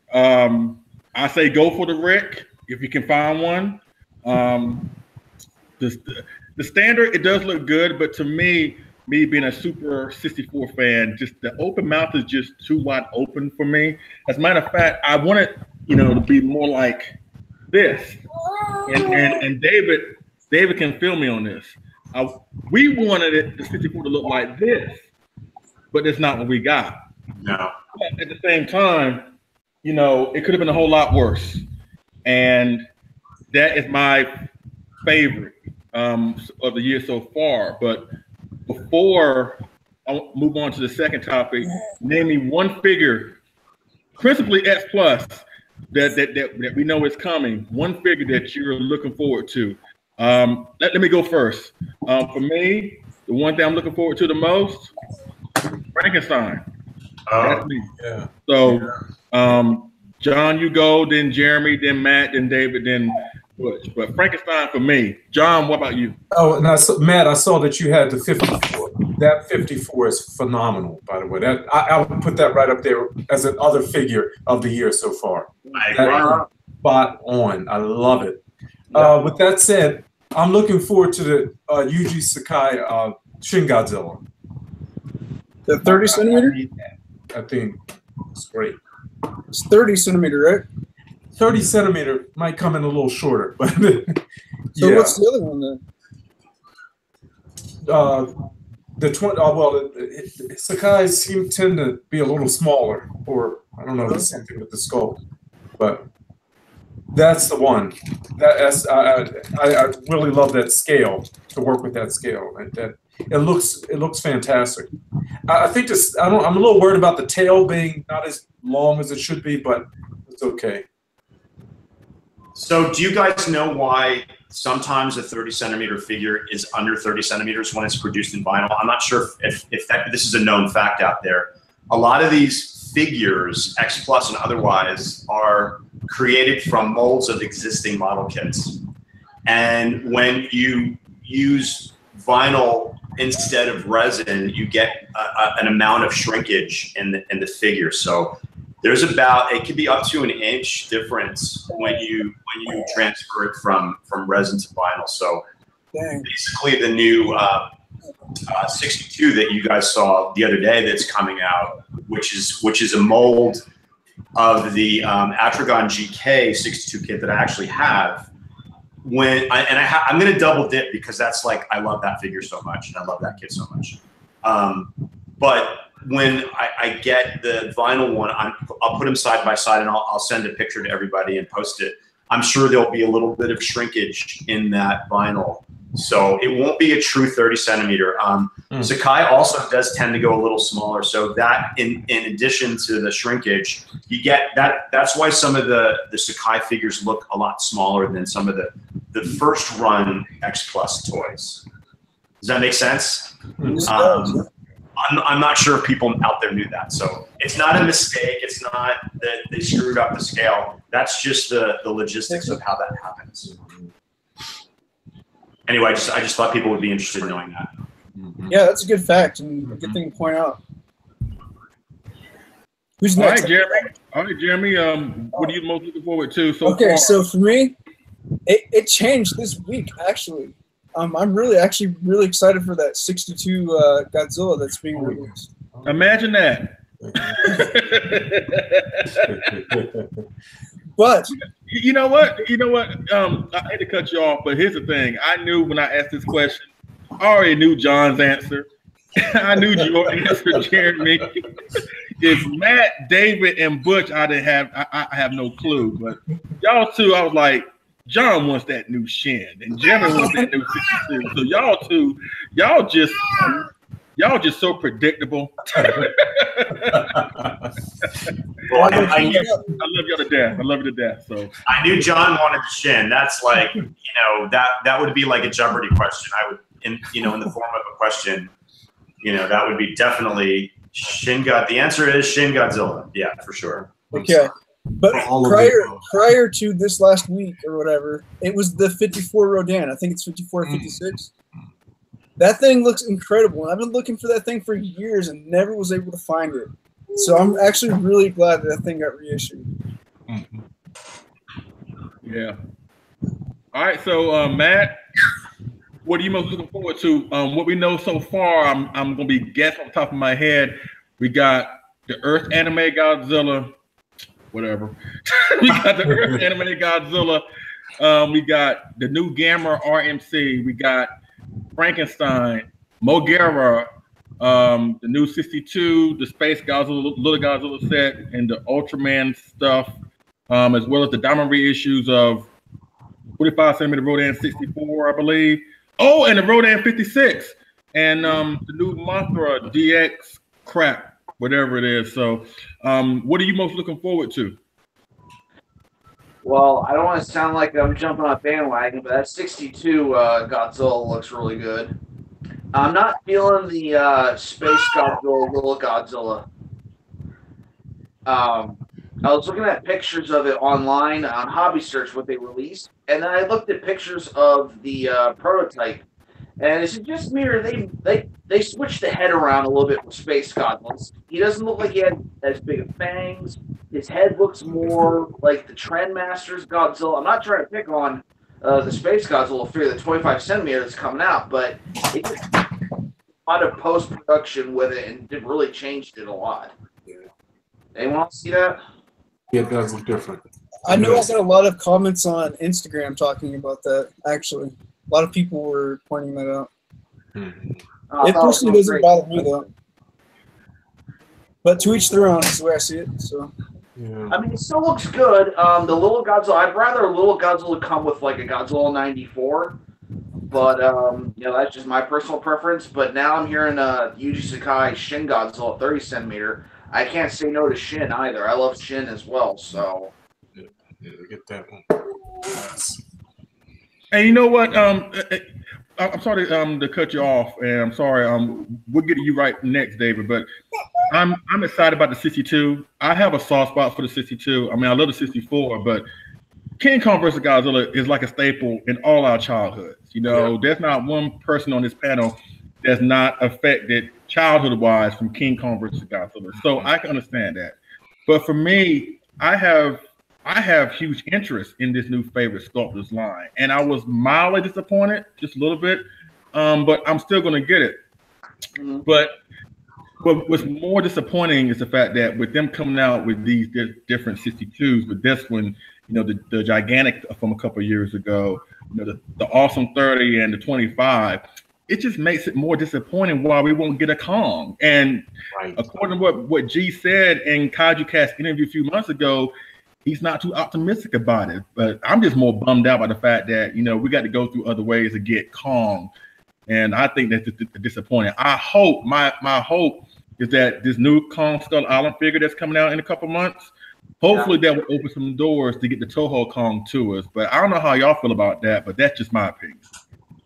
I say go for the Rick if you can find one. The standard, it does look good, but to me being a Super 64 fan, just the open mouth is just too wide open for me. As a matter of fact, I want it, to be more like this. And David can feel me on this. We wanted the 64 to look like this, but that's not what we got. No. But at the same time, it could have been a whole lot worse. And that is my favorite of the year so far. But before I move on to the second topic, name me one figure, principally X Plus, that we know is coming. One figure that you're looking forward to. Let me go first. For me, the one thing I'm looking forward to the most, Frankenstein. That's me. Yeah. So, John, you go, then Jeremy, then Matt, then David, then Butch. But Frankenstein for me. John, what about you? Oh, and Matt, I saw that you had the 54. That 54 is phenomenal, by the way. I would put that right up there as an other figure of the year so far. Spot on. I love it. Yeah. With that said, I'm looking forward to the Yuji Sakai Shin Godzilla. The 30 centimeter? I think it's great. It's 30 centimeter, right? 30 centimeter might come in a little shorter, but so what's the other one then? The 20. Sakai's tend to be a little smaller, or I don't know, something with the sculpt, but that's the one. I really love that scale, to work with that scale. It looks fantastic. I think I'm a little worried about the tail being not as long as it should be, but it's okay. So do you guys know why sometimes a 30 centimeter figure is under 30 centimeters when it's produced in vinyl? I'm not sure if this is a known fact out there. A lot of these figures, X Plus and otherwise, are created from molds of existing model kits. And when you use vinyl instead of resin, you get an amount of shrinkage in the figure. So there's it could be up to an inch difference when you transfer it from resin to vinyl. So basically the new 62 that you guys saw the other day that's coming out, which is a mold of the Atragon GK 62 kit that I actually have. I'm going to double dip because that's I love that figure so much and I love that kit so much. But when I get the vinyl one, I'll put them side by side and I'll send a picture to everybody and post it. I'm sure there'll be a little bit of shrinkage in that vinyl. So it won't be a true 30 centimeter. Sakai also does tend to go a little smaller. So that in addition to the shrinkage, you get that. That's why some of the Sakai figures look a lot smaller than some of the first run X Plus toys. Does that make sense? I'm not sure if people out there knew that. So it's not a mistake. It's not that they screwed up the scale. That's just the logistics of how that happens. Anyway, I just thought people would be interested in knowing that. Yeah, that's a good fact and a good thing to point out. Who's All next? right, Jeremy. All right, Jeremy. What are you most looking forward to so Okay, far? so for me, it changed this week actually. I'm really excited for that 62 Godzilla that's being released. Imagine that. But You know what? I hate to cut you off, but here's the thing. I knew when I asked this question, I already knew John's answer. I knew your answer, Jeremy. It's Matt, David, and Butch. I have no clue. But y'all two, I was like, John wants that new Shin, and Jeremy wants that new 62. So y'all just so predictable. Well, I love you to death. I love you to death. So I knew John wanted the Shin. That's like, that would be like a Jeopardy question. I would, in the form of a question, that would be definitely Shin God. The answer is Shin Godzilla. Yeah, for sure. Okay. But prior to this last week or whatever, it was the 54 Rodan. I think it's 54 or 56. That thing looks incredible. And I've been looking for that thing for years and never was able to find it. So I'm actually really glad that thing got reissued. Yeah. All right. So Matt, what are you most looking forward to? What we know so far, I'm gonna be guessing on top of my head. We got the Earth anime Godzilla. Whatever. We got the Earth anime Godzilla. We got the new Gamma RMC. We got Frankenstein, Mothra, the new 62, the Space Godzilla, Little Godzilla set, and the Ultraman stuff, as well as the Diamond reissues of 45 centimeter Rodan 64, I believe. Oh, and the Rodan 56, and the new Mothra DX crap. Whatever it is. So, what are you most looking forward to? Well, I don't want to sound like I'm jumping on a bandwagon, but that 62 Godzilla looks really good. I'm not feeling the Space Godzilla, Little Godzilla. I was looking at pictures of it online on Hobby Search, what they released, and then I looked at pictures of the prototype. And is it just me, or they switched the head around a little bit with Space Godzilla? He doesn't look like he had as big of fangs. His head looks more like the Trendmaster's Godzilla. I'm not trying to pick on the Space Godzilla figure, the 25 centimeter that's coming out, but it just a lot of post-production with it, and it really changed it a lot. Anyone else see that? Yeah, it does look different. I know I got a lot of comments on Instagram talking about that, actually. A lot of people were pointing that out. It personally doesn't bother me, though. But to each their own is the way I see it. So, yeah. I mean, it still looks good. The Little Godzilla, I'd rather a Little Godzilla come with like a Godzilla 94. But, that's just my personal preference. But now I'm hearing Yuji Sakai Shin Godzilla 30 centimeter. I can't say no to Shin either. I love Shin as well, so. Yeah, get that one. Yes. And you know what? I'm sorry to cut you off, and I'm sorry. We'll get to you right next, David. But I'm excited about the 62. I have a soft spot for the 62. I mean, I love the 64, but King Kong vs. Godzilla is like a staple in all our childhoods. There's not one person on this panel that's not affected childhood-wise from King Kong vs. Godzilla. So I can understand that. But for me, I have huge interest in this new favorite sculptor's line, and I was mildly disappointed, just a little bit, but I'm still going to get it. But what's more disappointing is the fact that with them coming out with these different 62s, with this one, the gigantic from a couple of years ago, the awesome 30 and the 25, it just makes it more disappointing why we won't get a Kong. And according to what G said in Kaiju Cast interview a few months ago, he's not too optimistic about it. But I'm just more bummed out by the fact that, we got to go through other ways to get Kong. And I think that's disappointing. I hope, my hope is that this new Kong Skull Island figure that's coming out in a couple months, hopefully that will open some doors to get the Toho Kong to us. But I don't know how y'all feel about that, but that's just my opinion.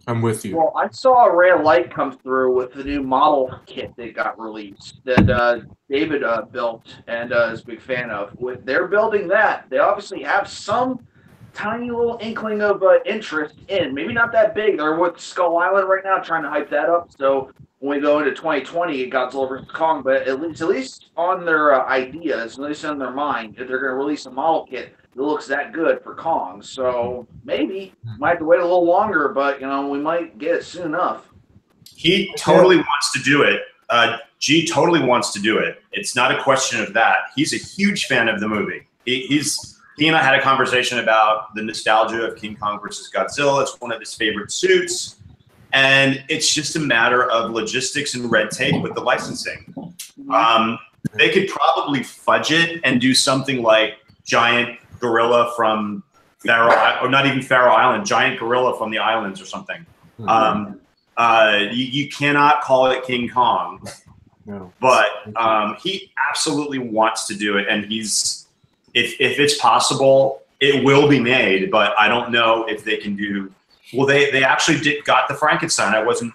I'm with you. Well, I saw a ray of light come through with the new model kit that got released that David built and is a big fan of. They're building that. They obviously have some tiny little inkling of interest in. Maybe not that big. They're with Skull Island right now trying to hype that up. So when we go into 2020, Godzilla vs. Kong, but at least on their ideas, at least on their mind, if they're going to release a model kit that looks that good for Kong. So maybe might have to wait a little longer, but we might get it soon enough. He totally wants to do it. G totally wants to do it. It's not a question of that. He's a huge fan of the movie. He and I had a conversation about the nostalgia of King Kong versus Godzilla. It's one of his favorite suits. And it's just a matter of logistics and red tape with the licensing. They could probably fudge it and do something like giant gorilla from Faroe, or not even Faroe Island, giant gorilla from the islands or something. You cannot call it King Kong, but he absolutely wants to do it. And if it's possible, it will be made, but I don't know if they can do. Well, they actually got the Frankenstein. I wasn't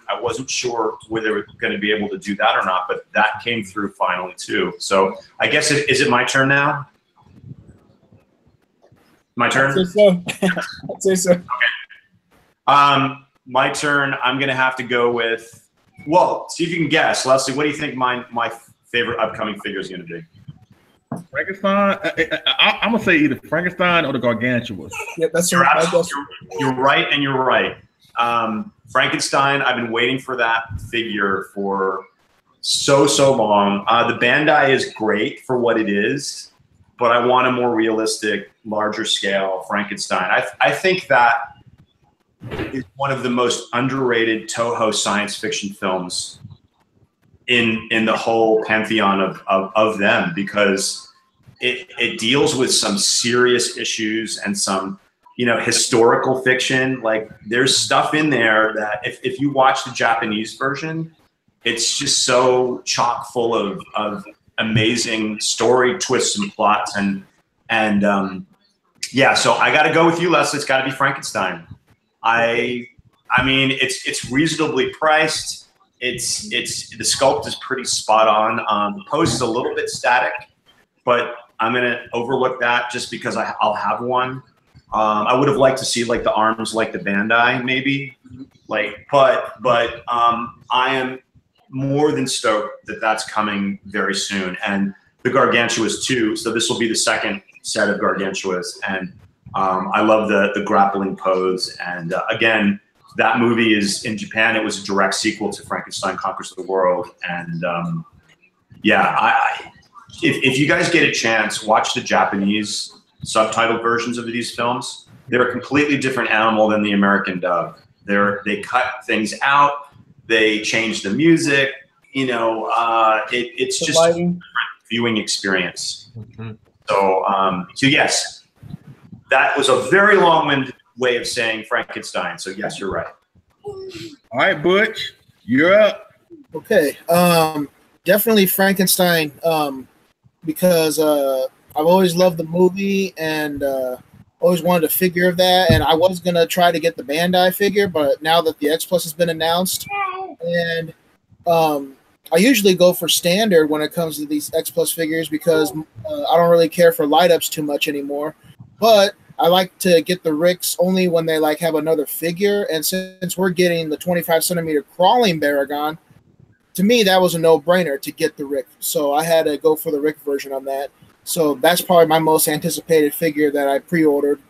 sure whether they were going to be able to do that or not, but that came through finally too. So I guess is it my turn now? My turn? I'd say so. I'd say so. Okay. My turn. I'm going to have to go with. Well, see if you can guess, Leslie. What do you think my favorite upcoming figure is going to be? Frankenstein. I'm gonna say either Frankenstein or the Gargantuous. Yeah, that's you're right, and you're right. Frankenstein. I've been waiting for that figure for so long. The Bandai is great for what it is, but I want a more realistic, larger scale Frankenstein. I think that is one of the most underrated Toho science fiction films in the whole pantheon of them, because it deals with some serious issues and some historical fiction. Like there's stuff in there that if you watch the Japanese version, it's just so chock full of amazing story twists and plots and yeah. So I got to go with you, Leslie. It's got to be Frankenstein. I mean it's reasonably priced. The sculpt is pretty spot on. The pose is a little bit static, but I'm gonna overlook that just because I'll have one. I would have liked to see like the arms like the Bandai maybe, but I am more than stoked that that's coming very soon, and the Gargantuous too. So this will be the second set of Gargantuous, and I love the grappling pose. And again, that movie is in Japan. It was a direct sequel to Frankenstein Conquers the World. And yeah, if you guys get a chance, watch the Japanese subtitled versions of these films. They're a completely different animal than the American dub. They cut things out. They change the music. It's just a different viewing experience. So yes, that was a very long-winded way of saying Frankenstein. So yes, you're right. All right, Butch, you're up. Okay. Definitely Frankenstein, because I've always loved the movie and always wanted a figure of that. And I was gonna try to get the Bandai figure, but now that the X Plus has been announced, and I usually go for standard when it comes to these X Plus figures because I don't really care for light ups too much anymore. But I like to get the Ricks only when they have another figure. And since we're getting the 25 centimeter crawling Baragon, to me, that was a no-brainer to get the Rick. So I had to go for the Rick version on that. So that's probably my most anticipated figure that I pre-ordered.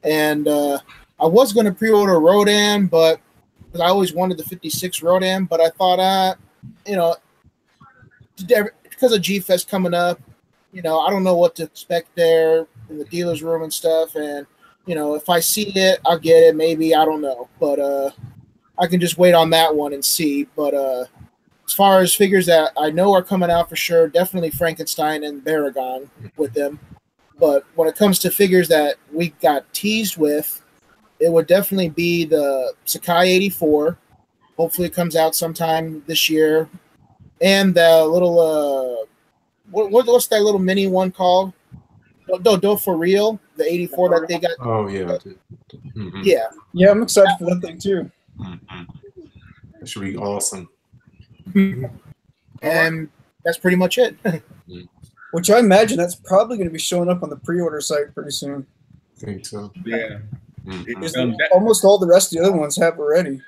And I was going to pre-order Rodan, but because I always wanted the 56 Rodan, but I thought, because of G-Fest coming up, I don't know what to expect there in the dealer's room and stuff. And, if I see it, I'll get it. Maybe, I don't know. But I can just wait on that one and see. But as far as figures that I know are coming out for sure, definitely Frankenstein and Baragon with them. But when it comes to figures that we got teased with, it would definitely be the Sakai 84. Hopefully it comes out sometime this year. And the little, what's that little mini one called? Do for real, the 84 that they got. Oh yeah, yeah. I'm excited for that thing too. That should be awesome. And that's pretty much it. Which I imagine that's probably going to be showing up on the pre-order site pretty soon. I think so. Yeah. Almost all the rest of the other ones have already.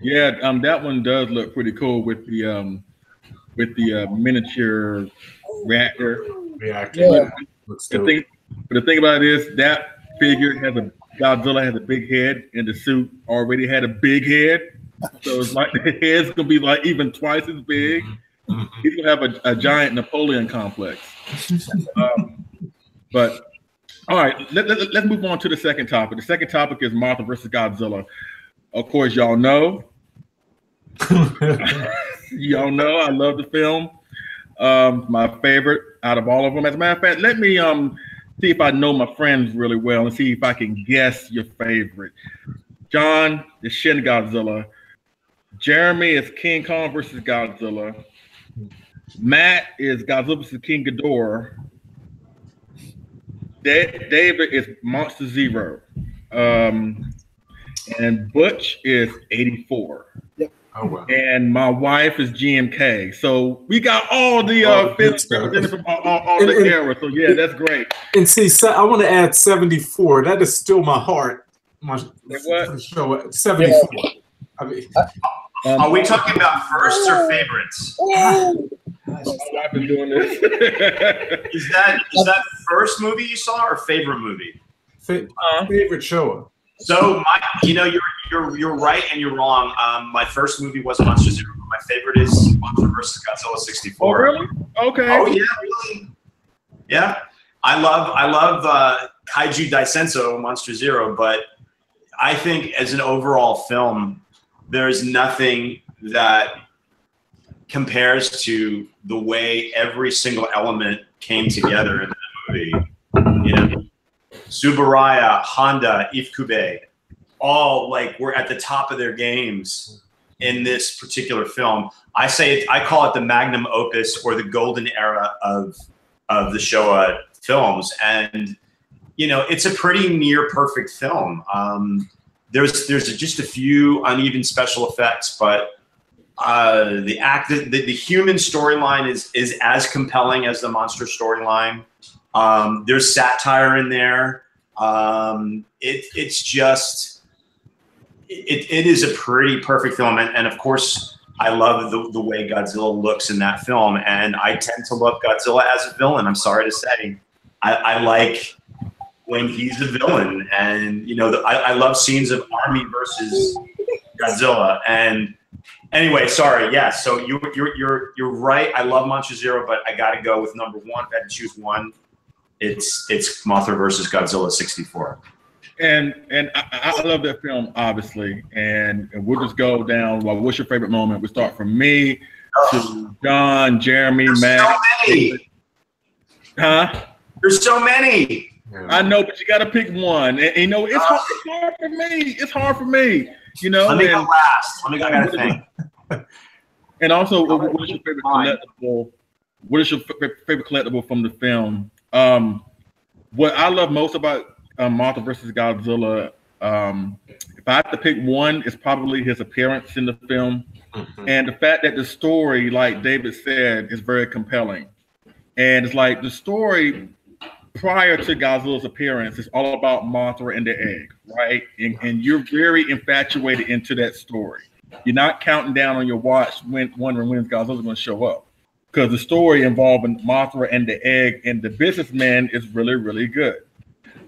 Yeah, that one does look pretty cool with the miniature reactor. Yeah. Looks dope. But the thing about it is that figure Godzilla has a big head, and the suit already had a big head. So it's like the head's gonna be like even twice as big. He's gonna have a giant Napoleon complex. But all right, let's move on to the second topic. The second topic is Mothra versus Godzilla. Of course, y'all know. Y'all know I love the film. My favorite out of all of them. As a matter of fact, let me see if I know my friends really well and see if I can guess your favorite. John is Shin Godzilla. Jeremy is King Kong versus Godzilla. Matt is Godzilla versus King Ghidorah. David is Monster Zero. And Butch is 84. Yep. Oh, wow. And my wife is GMK. So we got all the films represented from all the eras. So yeah, that's great. And see, I want to add 74. That is still my heart. What? Show 74. Yeah. I mean, Are we talking about firsts or favorites? I've been doing this. Is that first movie you saw or favorite movie? favorite show. So you're right and you're wrong. My first movie was Monster Zero. My favorite is Mothra vs. Godzilla 64. Oh really? Okay. Oh yeah, really. Yeah, I love Kaiju Daisenso Monster Zero, but I think as an overall film, there's nothing that compares to the way every single element came together in that movie. You know, Tsuburaya, Honda, Ifukube, all were at the top of their games in this particular film. I call it the magnum opus or the golden era of the Showa films, and it's a pretty near perfect film. There's just a few uneven special effects, but the human storyline is as compelling as the monster storyline. There's satire in there. It is a pretty perfect film, and of course I love the way Godzilla looks in that film, and I tend to love Godzilla as a villain. I'm sorry to say, I like when he's a villain, and I love scenes of Army versus Godzilla. And anyway, sorry, yeah. So you're right. I love Monster Zero, but I got to go with number one. If I had to choose one, it's Mothra versus Godzilla 64. And I love that film, obviously. And we'll just go down. Well, what's your favorite moment? We start from me to John, Jeremy, Matt. So many. Huh? There's so many. I know, but you got to pick one. And it's hard for me. It's hard for me. Let me go last. I got to think. And also, what is your favorite collectible? What is your favorite collectible from the film? What I love most about Mothra versus Godzilla, if I have to pick one, it's probably his appearance in the film, and the fact that the story, like David said, is very compelling. And it's like the story prior to Godzilla's appearance is all about Mothra and the egg, right? And you're very infatuated into that story. You're not counting down on your watch wondering when Godzilla's going to show up, because the story involving Mothra and the egg and the businessman is really, really good.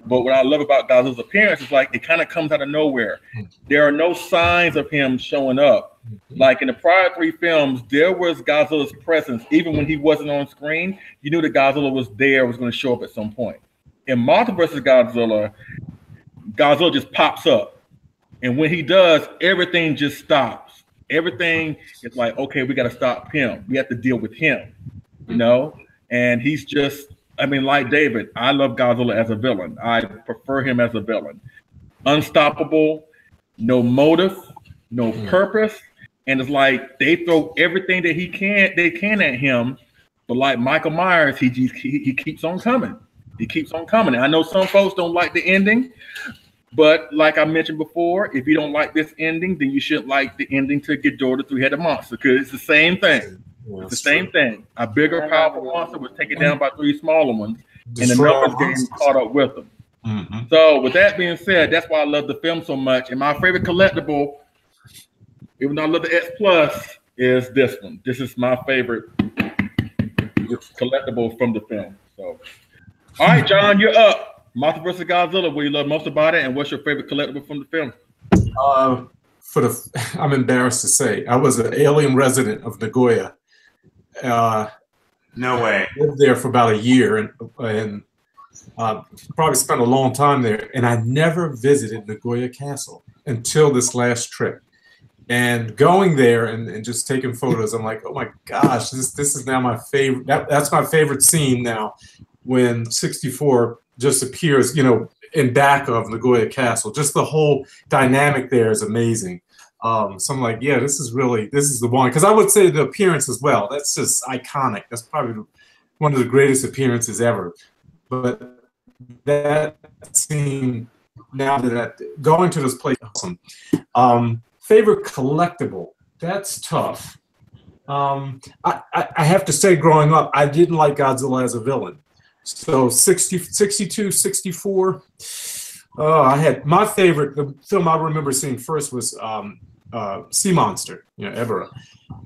But what I love about Godzilla's appearance is it kind of comes out of nowhere. There are no signs of him showing up. Like in the prior three films, there was Godzilla's presence. Even when he wasn't on screen, you knew that Godzilla was there, was going to show up at some point. In Mothra versus Godzilla, Godzilla just pops up. And when he does, everything just stops. Everything is like, okay, we got to stop him. We have to deal with him, And he's just, like David, I love Godzilla as a villain. I prefer him as a villain. Unstoppable, no motive, no purpose. And it's like they throw everything that they can at him. But like Michael Myers, he keeps on coming. He keeps on coming. And I know some folks don't like the ending. But like I mentioned before, if you don't like this ending, then you shouldn't like the ending to Ghidorah the Three-Headed Monster, because it's the same thing. It's the same thing. A bigger, powerful monster was taken down by three smaller ones, and the numbers game caught up with them. So with that being said, that's why I love the film so much. And my favorite collectible even though I love the X Plus, is this one. This is my favorite collectible from the film. So, all right, John, you're up. Mothra vs. Godzilla. What you love most about it, and what's your favorite collectible from the film? I'm embarrassed to say, I was an alien resident of Nagoya. No way. I lived there for about a year and probably spent a long time there. And I never visited Nagoya Castle until this last trip. And going there and just taking photos, I'm like, oh my gosh, this is now my favorite. That's my favorite scene now, when 64 just appears, you know, in back of Nagoya Castle. Just the whole dynamic there is amazing. So I'm like, yeah, this is the one. Because I would say the appearance as well. That's just iconic. That's probably one of the greatest appearances ever. But that scene, now that going to this place, awesome. Favorite collectible, that's tough. I have to say, growing up, I didn't like Godzilla as a villain. So 62, 64, I had my favorite, the film I remember seeing first was Sea Monster, you know, Ebera.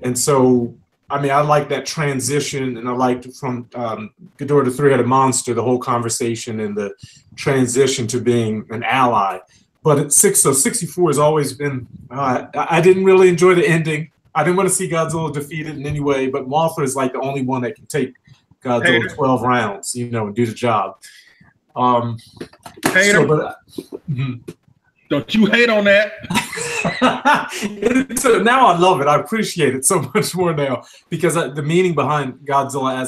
And so, I mean, I liked that transition, and I liked from Ghidorah the Three-Headed Monster, the whole conversation and the transition to being an ally. But 64 has always been, I didn't really enjoy the ending. I didn't want to see Godzilla defeated in any way, but Mothra is like the only one that can take Godzilla 12 rounds, you know, and do the job. Don't you hate on that? So now I love it. I appreciate it so much more now, because the meaning behind Godzilla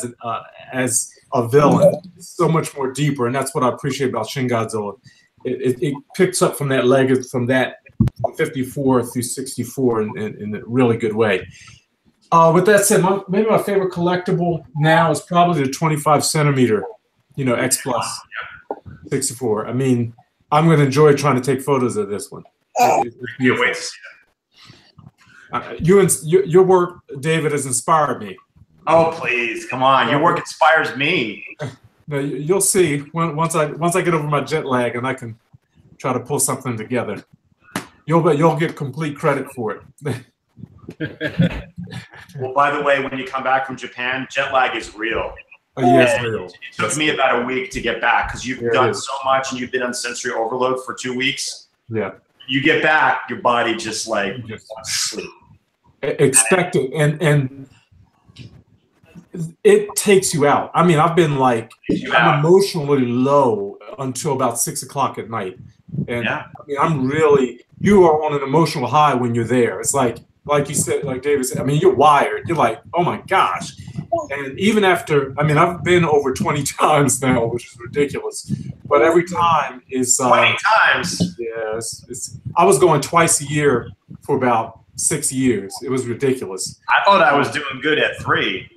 as a villain is so much more deeper, and that's what I appreciate about Shin Godzilla. It picks up from that legacy, from that 54 through 64 in a really good way. With that said, maybe my favorite collectible now is probably the 25 centimeter, you know, X Plus 64. I mean, I'm going to enjoy trying to take photos of this one. Can't wait to see that. Your work, David, has inspired me. Oh, please, come on! Your work inspires me. No, you'll see once I get over my jet lag and I can try to pull something together. You'll get complete credit for it. Well, by the way, when you come back from Japan, jet lag is real. Yes, real. It took me about a week to get back, because you've done so much and you've been on sensory overload for 2 weeks. Yeah. You get back, your body just like wants to sleep. Expect it, and it takes you out. I mean, I've been like, I'm emotionally low until about 6 o'clock at night. And I mean, you are on an emotional high when you're there. It's like you said, like David said, I mean, you're wired. You're like, oh my gosh. And even after, I mean, I've been over 20 times now, which is ridiculous. But every time is 20 times. Yes, I was going twice a year for about 6 years. It was ridiculous. I thought I was doing good at 3.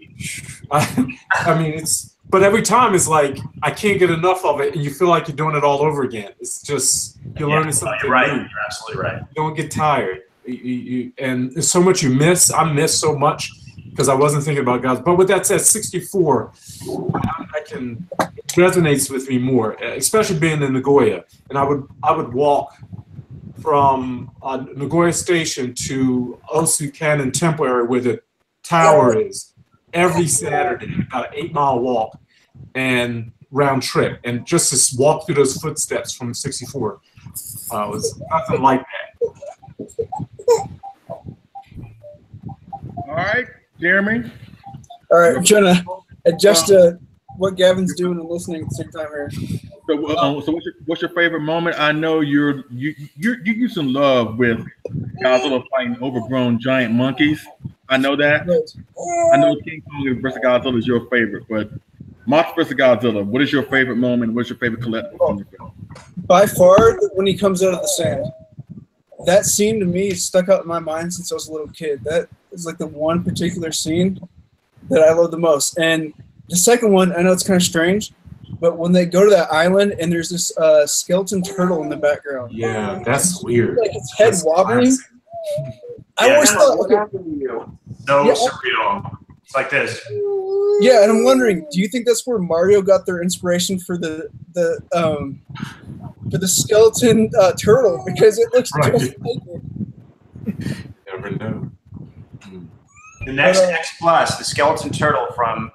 I mean, but every time it's like I can't get enough of it, and you feel like you're doing it all over again. It's just you're learning something. You're right. New. You're absolutely right. You don't get tired, and there's so much you miss. I miss so much because I wasn't thinking about God. But with that said, 64, it resonates with me more, especially being in Nagoya. And I would walk from Nagoya Station to Osu Cannon Temple area where the tower is every Saturday, about an 8-mile walk and round trip. And just to walk through those footsteps from 64 was nothing like that. All right, Jeremy. All right, I'm trying to adjust to what Gavin's doing and listening at the same time here. So what's your favorite moment? I know you some love with Godzilla fighting overgrown giant monkeys. I know that. I know King Kong vs. Godzilla is your favorite, but Mothra vs. Godzilla, what is your favorite moment? What's your favorite collectible from the film? By far, when he comes out of the sand. That scene to me stuck out in my mind since I was a little kid. That is like the one particular scene that I love the most. And the second one, I know it's kind of strange, but when they go to that island and there's this skeleton turtle in the background. Yeah, that's weird. Like its head wobbling. I always thought, what happened to you? So surreal. It's like this. Yeah, and I'm wondering, do you think that's where Mario got their inspiration for the skeleton turtle? Because it looks just like it. Yeah, never know. The next X Plus, the skeleton turtle from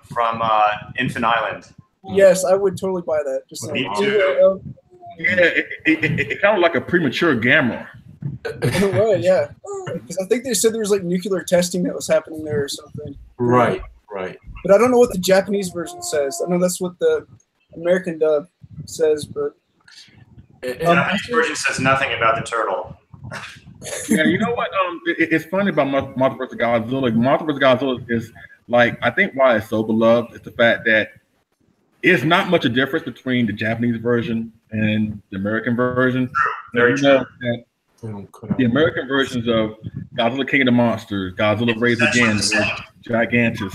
Infant Island. Yes, I would totally buy that. Just Me saying. too. Yeah, it kind of like a premature Gamma. In a way, yeah. Because I think they said there was like nuclear testing that was happening there or something. Right. But I don't know what the Japanese version says. I know that's what the American dub says, but The Japanese version says nothing about the turtle. Yeah, you know what? It's funny about Mothra vs. Godzilla. Mothra vs. Godzilla is like, I think why it's so beloved is the fact that it's not much a difference between the Japanese version and the American version. Very true. The American versions of Godzilla King of the Monsters, Godzilla Raised Again, Gigantus.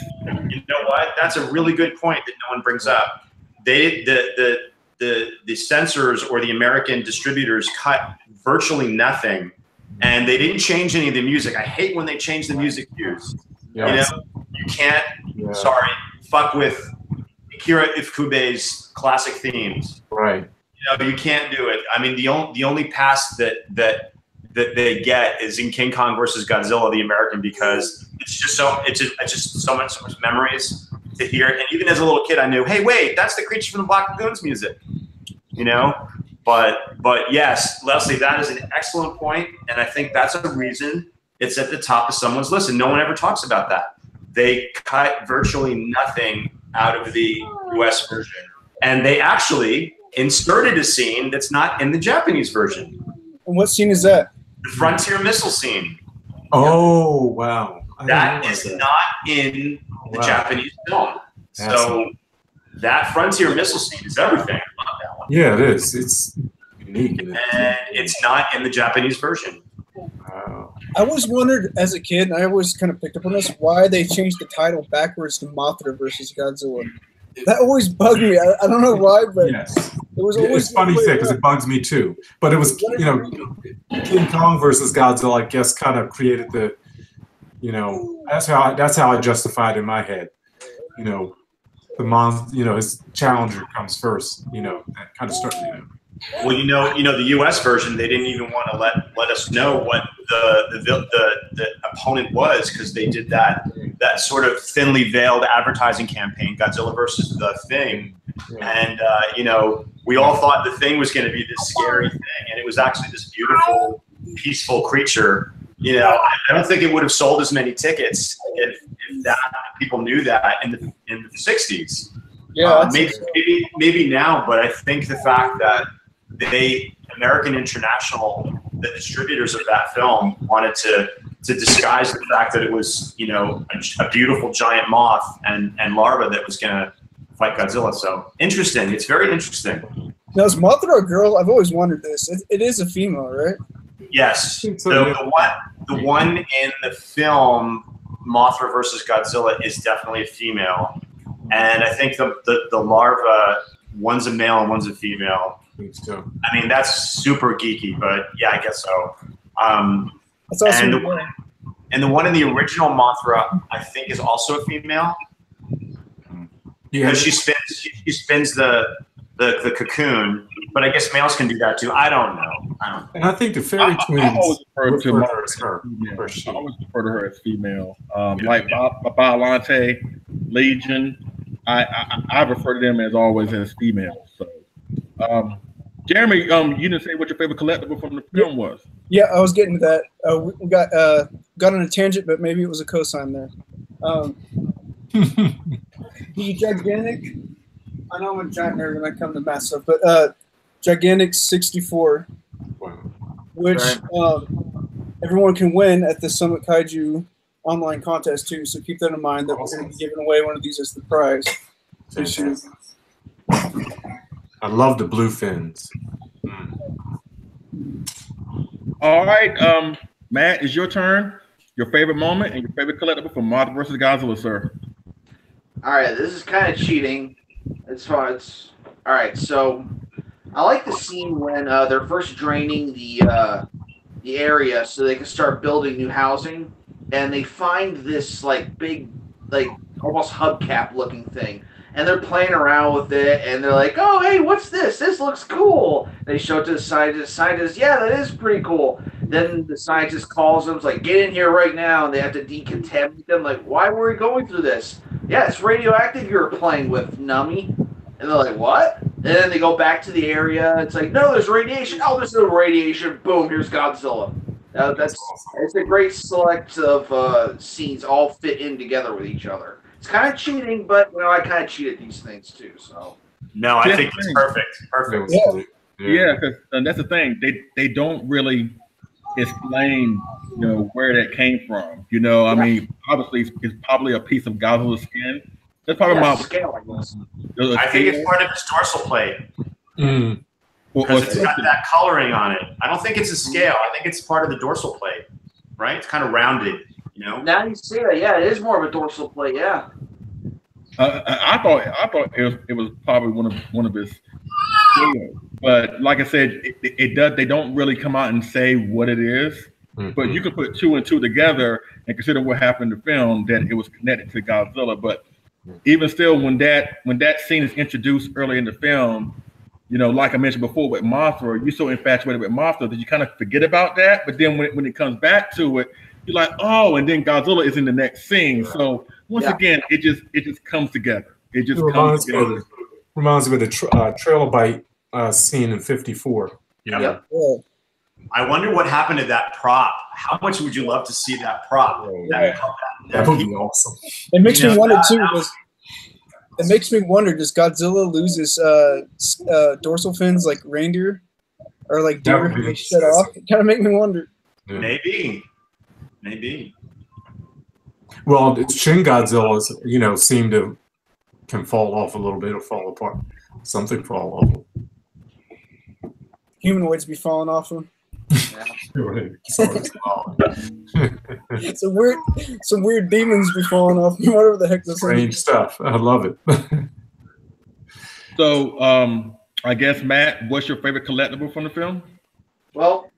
You know what? That's a really good point that no one brings up. The censors or the American distributors cut virtually nothing, and they didn't change any of the music. I hate when they change the music cues. Yes. You know, you can't. Sorry, fuck with Akira Ifukube's classic themes. Right. You know, you can't do it. I mean, the only pass that they get is in King Kong versus Godzilla, the American, because it's just so much memories to hear. And even as a little kid, I knew, hey, wait, that's the Creature from the Black Lagoon's music. You know, but yes, Leslie, that is an excellent point, and I think that's a reason it's at the top of someone's list, and no one ever talks about that. They cut virtually nothing out of the U.S. version, and they actually inserted a scene that's not in the Japanese version. And what scene is that? The Frontier missile scene. Oh, wow. That is not in the Japanese film. So that Frontier missile scene is everything. I love that one. Yeah, it is. It's unique. And it's not in the Japanese version. Wow. I always wondered as a kid, and I always kind of picked up on this, why they changed the title backwards to Mothra versus Godzilla. That always bugged me. I don't know why, but yes. It was always. It's funny because it bugs me too. But it was, you know, King Kong versus Godzilla, I guess, kind of created the, you know, that's how I justified in my head. You know, his challenger comes first. You know, that kind of started. You know. Well, you know, the U.S. version, they didn't even want to let us know what the opponent was, because they did that sort of thinly veiled advertising campaign, Godzilla versus the Thing, and you know, we all thought the Thing was going to be this scary thing, and it was actually this beautiful, peaceful creature. You know, I don't think it would have sold as many tickets if people knew that in the 60s. Yeah, maybe now, but I think the fact that American International, the distributors of that film, wanted to disguise the fact that it was, you know, a beautiful giant moth and larva that was going to fight Godzilla. So interesting. It's very interesting. Now, is Mothra a girl? I've always wondered this. It is a female, right? Yes. The one in the film Mothra versus Godzilla is definitely a female. And I think the larva, one's a male and one's a female. I mean, that's super geeky, but yeah, I guess so. That's awesome. And the one in the original Mothra, I think, is also a female. Because she spins the cocoon, but I guess males can do that too. I don't know. And I think the fairy twins. I always refer to her as her. I always refer to her as female. Like Biollante, Legion, I refer to them as always as females. So, Jeremy, you didn't say what your favorite collectible from the film was. Yeah, I was getting to that. We got on a tangent, but maybe it was a cosign there. The gigantic. I know I'm a giant nerd when I come to math stuff, but gigantic 64, which everyone can win at the Summit Kaiju online contest too. So keep that in mind that we're going to be giving away one of these as the prize. I love the blue fins. All right, Matt, it's your turn. Your favorite moment and your favorite collectible from Mothra vs. Godzilla, sir. All right, this is kind of cheating. It's all right. So I like the scene when they're first draining the area so they can start building new housing, and they find this like big, like almost hubcap looking thing. And they're playing around with it, and they're like, "Oh, hey, what's this? This looks cool." They show it to the scientist. Scientist, yeah, that is pretty cool. then the scientist calls them, like, get in here right now, and they have to decontaminate them. Like, why were we going through this? Yeah, it's radioactive you were playing with, nummy. And they're like, what? And then they go back to the area. It's like, no, there's radiation. Oh, there's no radiation. Boom, here's Godzilla. It's a great select of scenes all fit in together with each other. It's kind of cheating, but I kind of cheat at these things too. So no, I think it's perfect. Perfect. Yeah, because that's the thing. They don't really explain, where that came from. I mean, obviously it's probably a piece of Godzilla's skin. That's probably my scale, I guess. I think it's part of his dorsal plate. Mm. Because it's got that coloring on it. I don't think it's a scale. I think it's part of the dorsal plate, right? It's kind of rounded, Now you see that, yeah, it is more of a dorsal plate, yeah. I thought it was probably one of his scales, but like I said, it does. They don't really come out and say what it is, but you can put 2 and 2 together and consider what happened in the film that it was connected to Godzilla. But even still, when that scene is introduced early in the film. Like I mentioned before with Mothra, you're so infatuated with Mothra that you kind of forget about that. But then when it comes back to it, you're like, oh, and then Godzilla is in the next scene. So once again, it just comes together. It just comes together. Reminds me of the Trilobite scene in '54. Yeah. I wonder what happened to that prop. How much would you love to see that prop? That would be awesome. It makes me wonder too. It makes me wonder: does Godzilla lose his dorsal fins like reindeer, or like deer? They shut off. It kind of make me wonder. Yeah. Maybe. Well, Shin Godzilla, seem to can fall off a little bit or fall apart. Something fall off. Humanoids be falling off them. Some weird demons be falling off. Whatever the heck this is. Strange stuff. I love it. So, I guess Matt, what's your favorite collectible from the film? Well,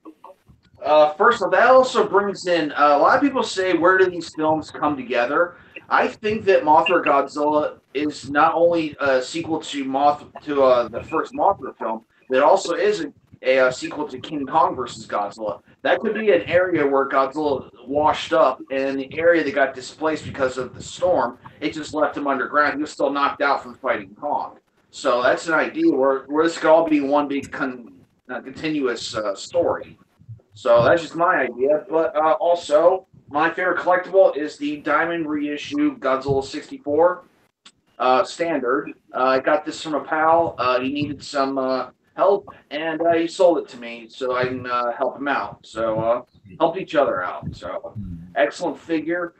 first off, that also brings in a lot of people say, where do these films come together? I think that Mothra Godzilla is not only a sequel to the first Mothra film, but it also is a sequel to King Kong versus Godzilla. That could be an area where Godzilla washed up, and in the area that got displaced because of the storm, it just left him underground. He was still knocked out from fighting Kong. So that's an idea where this could all be one big continuous story. So that's just my idea. But also, my favorite collectible is the Diamond reissue Godzilla 64 standard. I got this from a pal. He needed some help, and he sold it to me so I can help him out. So help each other out. So excellent figure.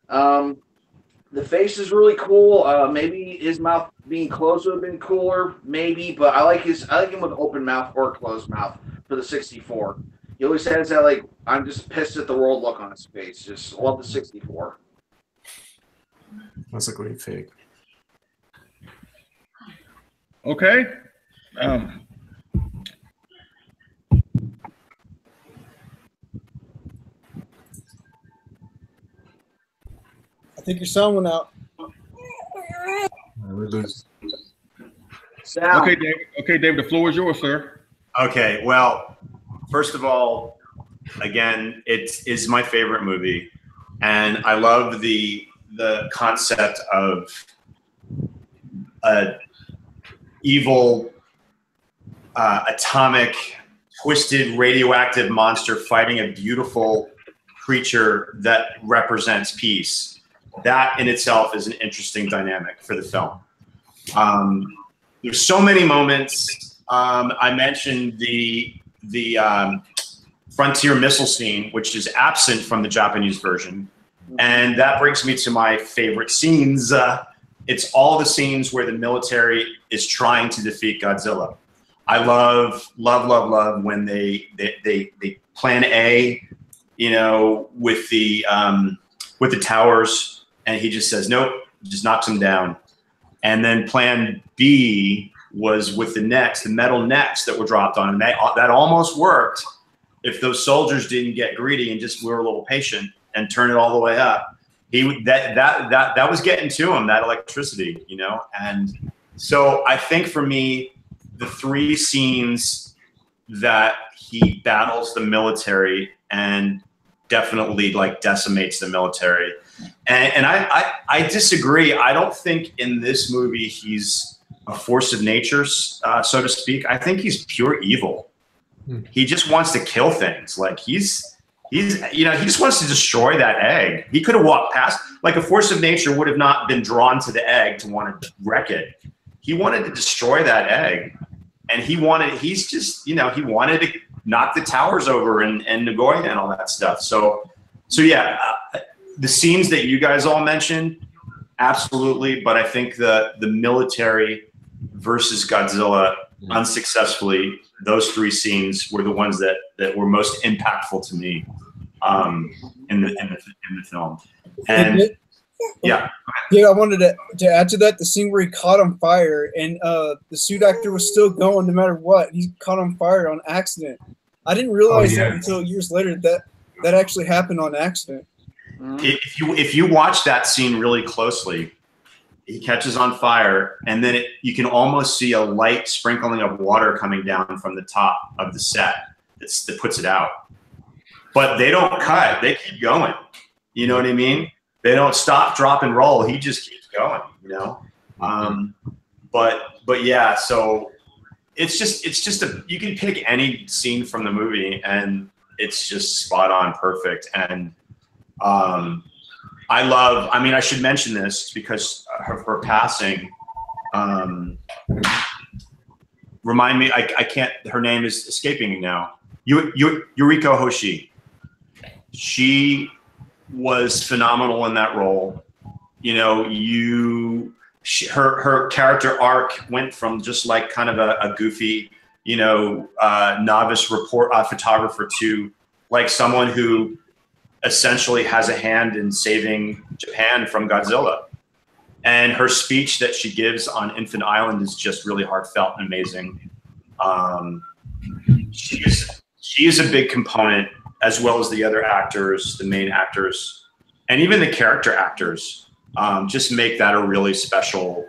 The face is really cool. Maybe his mouth being closed would have been cooler, maybe, but I like him with open mouth or closed mouth for the 64. He always has that like I'm just pissed at the world look on his face. Just love the 64. That's a great fig. Okay. I think your sound went out. Sound. Okay, David, the floor is yours, sir. Okay, well, first of all, again, it is my favorite movie, and I love the concept of a evil, atomic, twisted, radioactive monster fighting a beautiful creature that represents peace. That in itself is an interesting dynamic for the film. There's so many moments. I mentioned the frontier missile scene, which is absent from the Japanese version. And that brings me to my favorite scenes. It's all the scenes where the military is trying to defeat Godzilla. I love when they plan A, with the towers, and he just says nope, just knocks him down. And then plan B was with the metal necks that were dropped on him. That almost worked if those soldiers didn't get greedy and just were a little patient and turn it all the way up. That was getting to him, that electricity, And so I think for me, the 3 scenes that he battles the military and definitely like decimates the military. And I disagree. I don't think in this movie he's a force of nature, so to speak. I think he's pure evil. He just wants to kill things. Like he's he just wants to destroy that egg. He could have walked past, like a force of nature would have not been drawn to the egg to want to wreck it. He wanted to destroy that egg, and he wanted to knock the towers over and Nagoya and all that stuff. So yeah, the scenes that you guys all mentioned, absolutely. But I think the military versus Godzilla unsuccessfully, those 3 scenes were the ones that were most impactful to me in the film. And yeah, I wanted to add to that the scene where he caught on fire and the suit actor was still going no matter what. He caught on fire on accident. I didn't realize that until years later that actually happened on accident. If you watch that scene really closely, he catches on fire, and then you can almost see a light sprinkling of water coming down from the top of the set that puts it out. But they don't cut; they keep going. You know what I mean? They don't stop, drop, and roll. He just keeps going. You know. But yeah, so it's just you can pick any scene from the movie, and it's just spot on, perfect. And I should mention this because of her passing. Remind me, I can't, her name is escaping me now. Yuriko Hoshi. She was phenomenal in that role. You know, her character arc went from just like kind of a goofy, novice photographer to like someone who essentially has a hand in saving Japan from Godzilla. And her speech that she gives on Infant Island is just really heartfelt and amazing. She is a big component, as well as the other actors, the main actors, and even the character actors, just make that a really special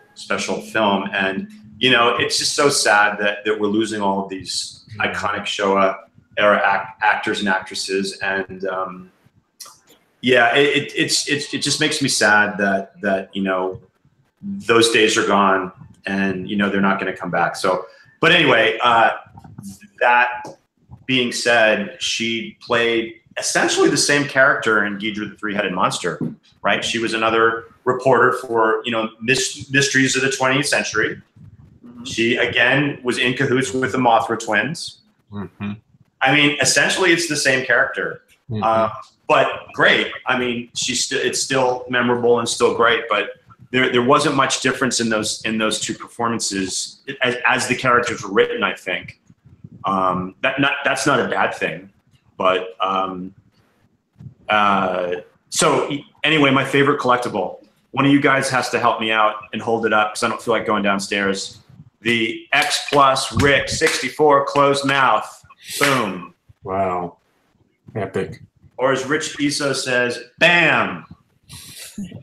film. And, it's just so sad that we're losing all of these iconic Showa era actors and actresses. And, yeah, it just makes me sad that those days are gone, and they're not going to come back. So, but anyway, that being said, she played essentially the same character in Ghidorah the Three-Headed Monster, right? She was another reporter for mysteries of the 20th century. She again was in cahoots with the Mothra twins. I mean, essentially, it's the same character. But great. I mean, it's still memorable and still great. But there wasn't much difference in those 2 performances as the characters were written. I think that's not a bad thing. But so anyway, my favorite collectible. One of you guys has to help me out and hold it up because I don't feel like going downstairs. The X Plus Rick 64 closed mouth. Boom. Wow. Epic. Or as Rich Iso says, bam.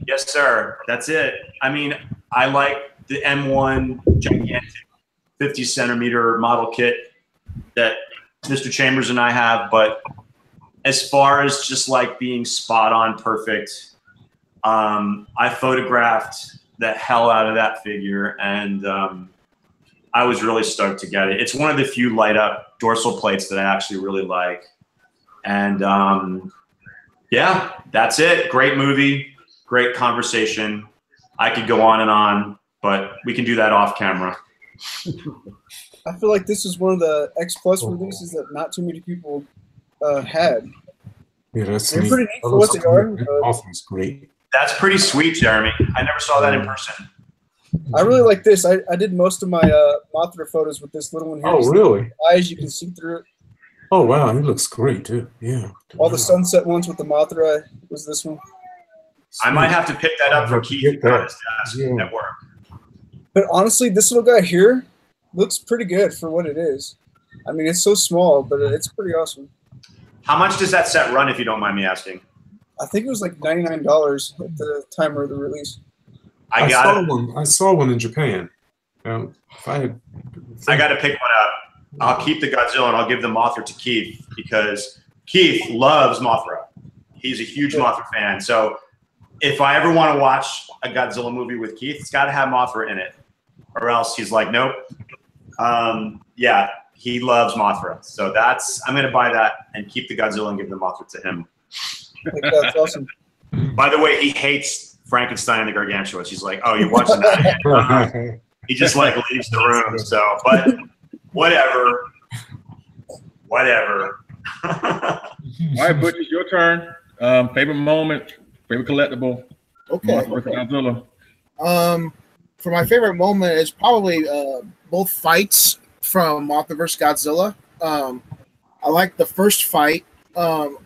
Yes, sir. That's it. I mean, I like the M1 gigantic 50 centimeter model kit that Mr. Chambers and I have. But as far as just like being spot on perfect, I photographed the hell out of that figure. And I was really stoked to get it. It's one of the few light up dorsal plates that I actually really like. And yeah, that's it. Great movie, great conversation. I could go on, but we can do that off camera. I feel like this is one of the X Plus releases that not too many people had. Yeah, that's pretty neat for what they are. Awesome, great. That's pretty sweet, Jeremy. I never saw that in person. I really like this. I did most of my Mothra photos with this little one here. Oh, really? Eyes, you can see through it. Oh, wow. He looks great, too. Yeah. All the sunset ones with the Mothra was this one. I might have to pick that up for Keith on his desk at work. But honestly, this little guy here looks pretty good for what it is. I mean, it's so small, but it's pretty awesome. How much does that set run, if you don't mind me asking? I think it was like $99 at the time of the release. I saw one in Japan. I got to pick one up. I'll keep the Godzilla and I'll give the Mothra to Keith because Keith loves Mothra. He's a huge Mothra fan. So if I ever want to watch a Godzilla movie with Keith, it's got to have Mothra in it, or else he's like, nope. Yeah, he loves Mothra. So I'm going to buy that and keep the Godzilla and give the Mothra to him. That's awesome. By the way, he hates Frankenstein and the Gargantua. He's like, oh, you're watching that? He just like leaves the room. So, but whatever. All right, Butch, it's your turn. Favorite moment, favorite collectible. Okay. Godzilla. For my favorite moment is probably both fights from Mothra vs. Godzilla. I like the first fight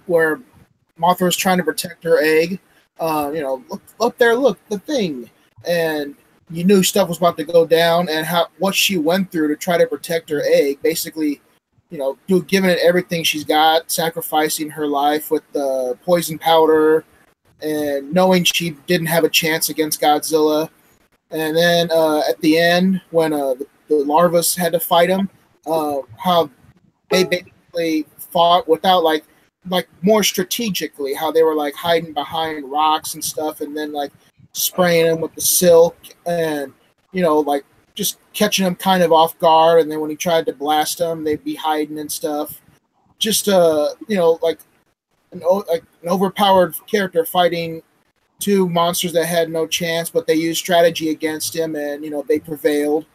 where Mothra was trying to protect her egg. Look up there, look, the thing. And you knew stuff was about to go down, and what she went through to try to protect her egg. Basically, giving it everything she's got, sacrificing her life with the poison powder, and knowing she didn't have a chance against Godzilla. And then at the end, when the larvas had to fight him, how they basically fought without like more strategically, how they were like hiding behind rocks and stuff, and then like spraying him with the silk, and like just catching him kind of off guard. And then when he tried to blast them, they'd be hiding and stuff. Just like an overpowered character fighting two monsters that had no chance, but they used strategy against him, and they prevailed.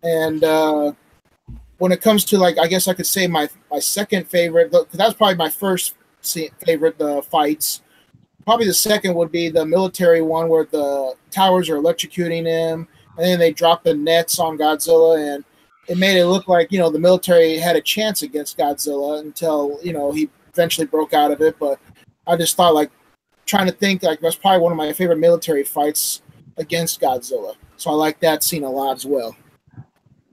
And when it comes to, like, I guess I could say my second favorite, because that's probably my first favorite, the fights. Probably the second would be the military one where the towers are electrocuting him, and then they drop the nets on Godzilla, and it made it look like, the military had a chance against Godzilla until, he eventually broke out of it. But I just thought, like, trying to think, like, that's probably one of my favorite military fights against Godzilla. So I like that scene a lot as well.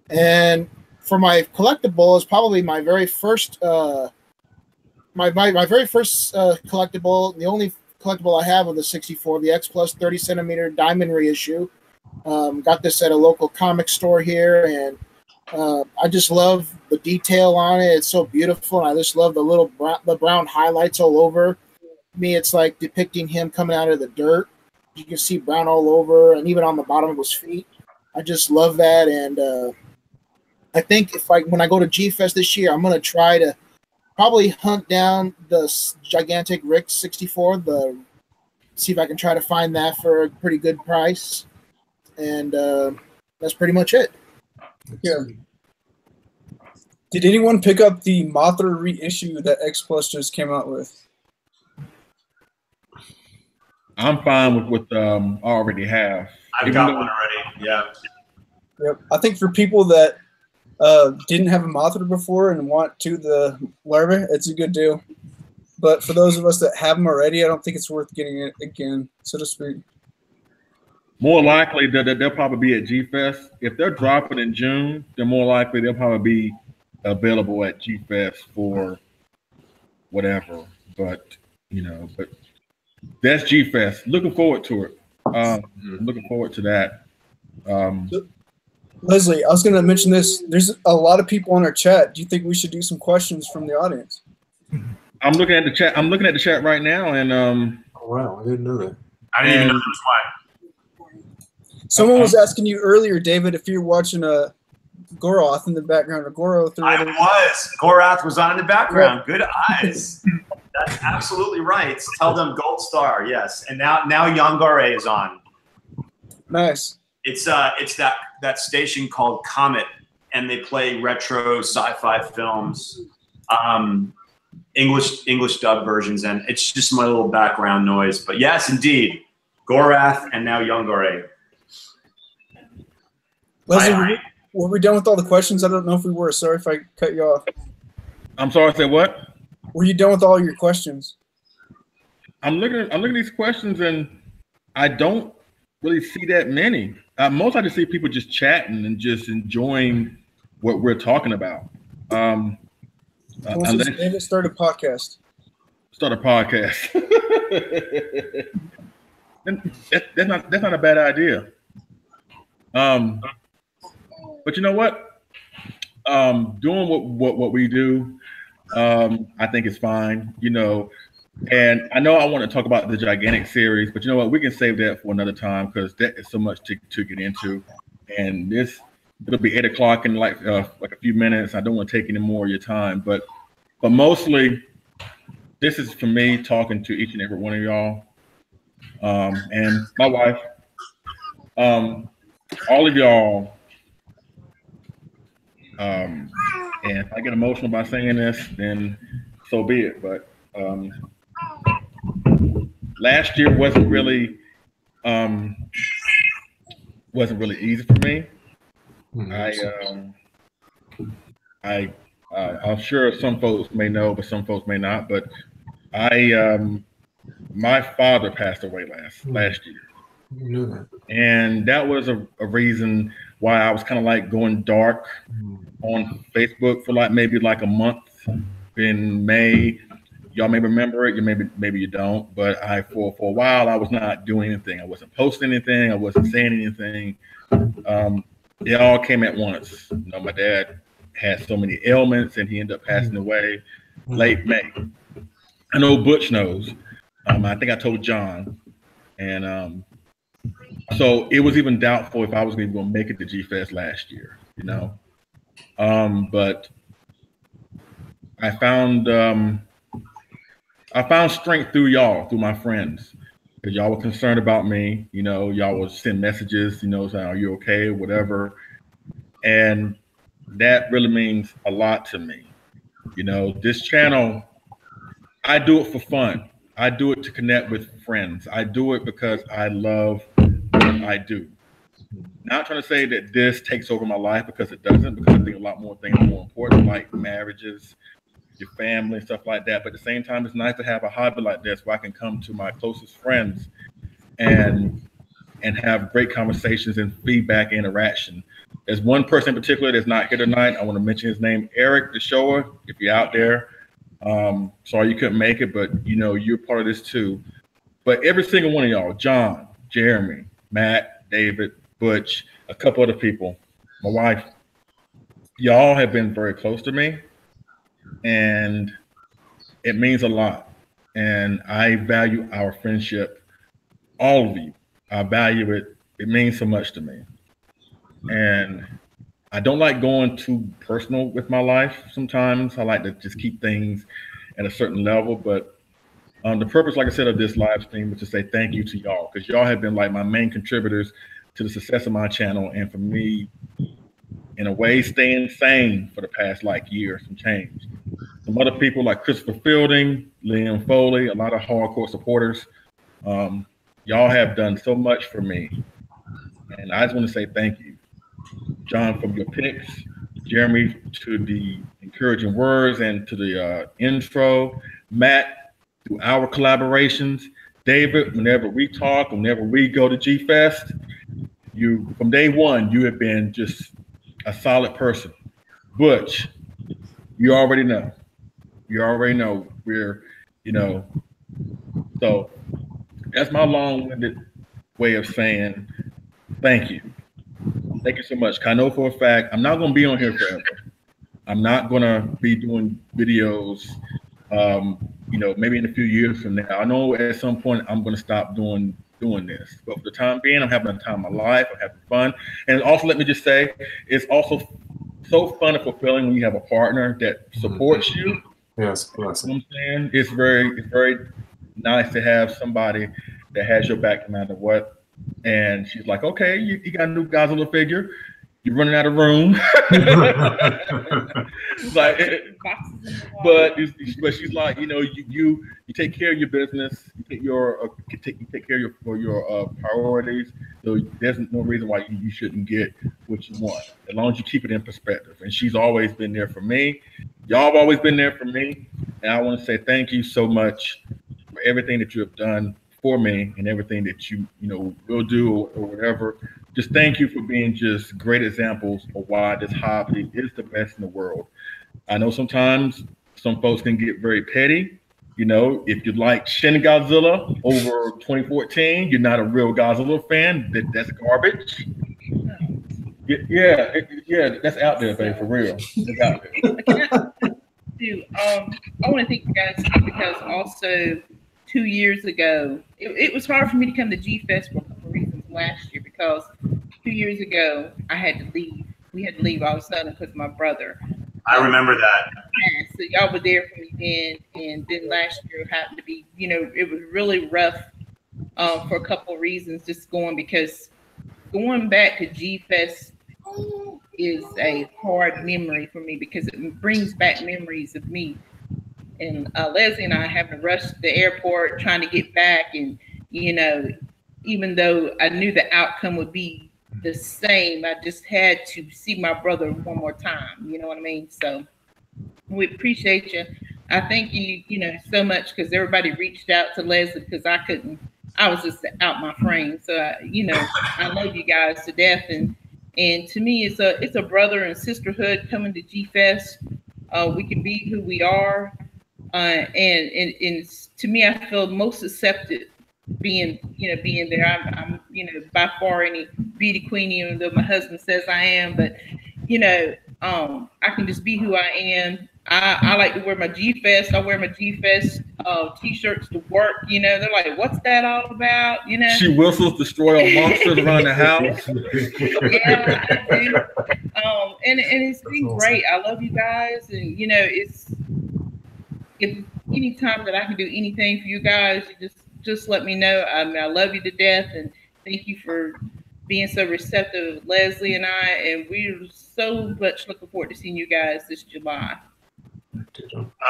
And for my collectible is probably my very first my very first collectible, the only collectible I have of the 64, the X Plus 30 centimeter diamond reissue. Got this at a local comic store here, and I just love the detail on it. It's so beautiful, and I just love the brown highlights all over. Me, it's like depicting him coming out of the dirt. You can see brown all over, and even on the bottom of his feet. I just love that, and I think when I go to G-Fest this year, I'm gonna try to probably hunt down the gigantic Rick 64. See if I can try to find that for a pretty good price, and that's pretty much it. Yeah. Did anyone pick up the Mothra reissue that X Plus just came out with? I'm fine with what I already have. I've got one already. Yeah. Yep. I think for people that didn't have a Mothra before and want the larva, it's a good deal. But for those of us that have them already, I don't think it's worth getting it again, so to speak. More likely that they'll probably be at G-Fest. If they're dropping in June, then more likely they'll probably be available at G-Fest for whatever. But that's G-Fest. Looking forward to it. Looking forward to that. Leslie, I was going to mention this. There's a lot of people on our chat. Do you think we should do some questions from the audience? I'm looking at the chat. I'm looking at the chat right now, and oh, wow, I didn't know that. I didn't even know there was one. Someone was asking you earlier, David, if you're watching a Goroth in the background, or Goroth. I was. Gorath was on in the background. Good eyes. That's absolutely right. Tell them Gold Star, yes. And now Yongare is on. Nice. It's that station called Comet, and they play retro sci-fi films, English dub versions, and it's just my little background noise. But yes, indeed, Gorath and now Yongare. Leslie, were we done with all the questions? I don't know if we were. Sorry if I cut you off. I'm sorry. I said what? Were you done with all your questions? I'm looking at these questions, and I don't really see that many. Most I just see people just chatting and just enjoying what we're talking about. Unless start a podcast. Start a podcast. That's not a bad idea. But you know what? Doing what we do, I think it's fine, you know. And I know I want to talk about the gigantic series, but you know what? We can save that for another time because that is so much to get into. And it'll be 8 o'clock in like a few minutes. I don't want to take any more of your time, but mostly this is for me talking to each and every one of y'all, and my wife, all of y'all. And if I get emotional by saying this, then so be it. But last year wasn't really easy for me. I'm sure some folks may know, but some folks may not. But my father passed away last year, and that was a reason why I was kind of like going dark on Facebook for maybe a month in May. Y'all may remember it, maybe you don't, but for a while I was not doing anything. I wasn't posting anything. I wasn't saying anything. It all came at once. You know, my dad had so many ailments, and he ended up passing away late May. I know Butch knows. I think I told John, and so it was even doubtful if I was even going to make it to G-Fest last year. You know, but I found strength through y'all, through my friends, because y'all were concerned about me. You know, y'all would send messages, you know, saying, "Are you okay?" Whatever, and that really means a lot to me. You know, this channel, I do it for fun. I do it to connect with friends. I do it because I love what I do. Not trying to say that this takes over my life, because it doesn't, because I think a lot more things are more important, like marriages, your family, stuff like that. But at the same time, it's nice to have a hobby like this where I can come to my closest friends and have great conversations and feedback and interaction. There's one person in particular that's not here tonight. I want to mention his name, Eric DeShoa. If you're out there, sorry you couldn't make it, but you know you're part of this too. But every single one of y'all, John, Jeremy, Matt, David, Butch, a couple other people, my wife, y'all have been very close to me, and it means a lot. And I value our friendship, all of you. I value it. It means so much to me. And I don't like going too personal with my life sometimes. I like to just keep things at a certain level. But the purpose, like I said, of this live stream was to say thank you to y'all, because y'all have been like my main contributors to the success of my channel, and for me, in a way, staying sane for the past year, some change. Some other people like Christopher Fielding, Liam Foley, a lot of hardcore supporters. Y'all have done so much for me, and I just want to say thank you. John, for your picks, Jeremy, to the encouraging words and to the intro, Matt, through our collaborations, David, whenever we talk, whenever we go to G-Fest, you, from day one, you have been just a solid person. Butch, you already know. You already know we're, you know, so that's my long-winded way of saying thank you. Thank you so much. I know for a fact I'm not going to be on here forever. I'm not going to be doing videos, you know, maybe in a few years from now. I know at some point I'm going to stop doing this. But for the time being, I'm having the time of my life. I'm having fun. And also, let me just say, it's also so fun and fulfilling when you have a partner that supports you. Yes, you know what I'm saying? It's very nice to have somebody that has your back no matter what. And she's like, okay, you got a new Godzilla figure. You're running out of room. But she's like, you know, you take care of your business. You take care of your priorities. So there's no reason why you shouldn't get what you want, as long as you keep it in perspective. And she's always been there for me. Y'all have always been there for me. And I want to say thank you so much for everything that you have done for me and everything that you will do or whatever. Just thank you for being just great examples of why this hobby is the best in the world. I know sometimes some folks can get very petty. You know, if you like Shin Godzilla over 2014, you're not a real Godzilla fan. That's garbage. Yeah, that's out there, babe, for real. It's out there. Do I want to thank you guys because also 2 years ago, it was hard for me to come to G Fest for a couple of reasons last year because 2 years ago I had to leave. We had to leave all of a sudden because of my brother. I remember that. Yeah, so y'all were there for me then, and then last year happened to be, it was really rough for a couple of reasons. Just because going back to G Fest is a hard memory for me because it brings back memories of me and Leslie and I having to rush to the airport trying to get back, and even though I knew the outcome would be the same, I just had to see my brother one more time. You know what I mean? So we appreciate you. I thank you, so much because everybody reached out to Leslie because I couldn't. I was just out my frame. So I love you guys to death, and to me, it's a brother and sisterhood coming to G Fest. We can be who we are, and to me, I feel most accepted being there. I'm by far any beauty queen, even though my husband says I am, but I can just be who I am. I like to wear my G Fest. I wear my G Fest t-shirts to work. They're like, "What's that all about?" She whistles, destroy all monsters around the house. Yeah, I do. And it's been great. I love you guys, and if any time that I can do anything for you guys, just let me know. I love you to death, and thank you for being so receptive, Leslie and I, and we're so much looking forward to seeing you guys this July.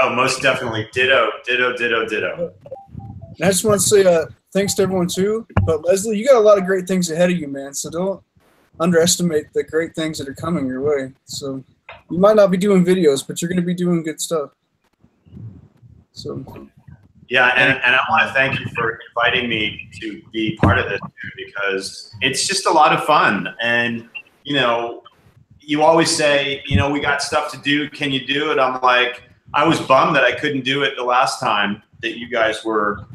Oh, most definitely. Ditto, ditto, ditto, ditto. And I just want to say thanks to everyone too. But Leslie, you got a lot of great things ahead of you, man. So don't underestimate the great things that are coming your way. So you might not be doing videos, but you're going to be doing good stuff. So yeah, and I want to thank you for inviting me to be part of this because it's just a lot of fun. And you always say, we got stuff to do. Can you do it? I'm like, I was bummed that I couldn't do it the last time that you guys were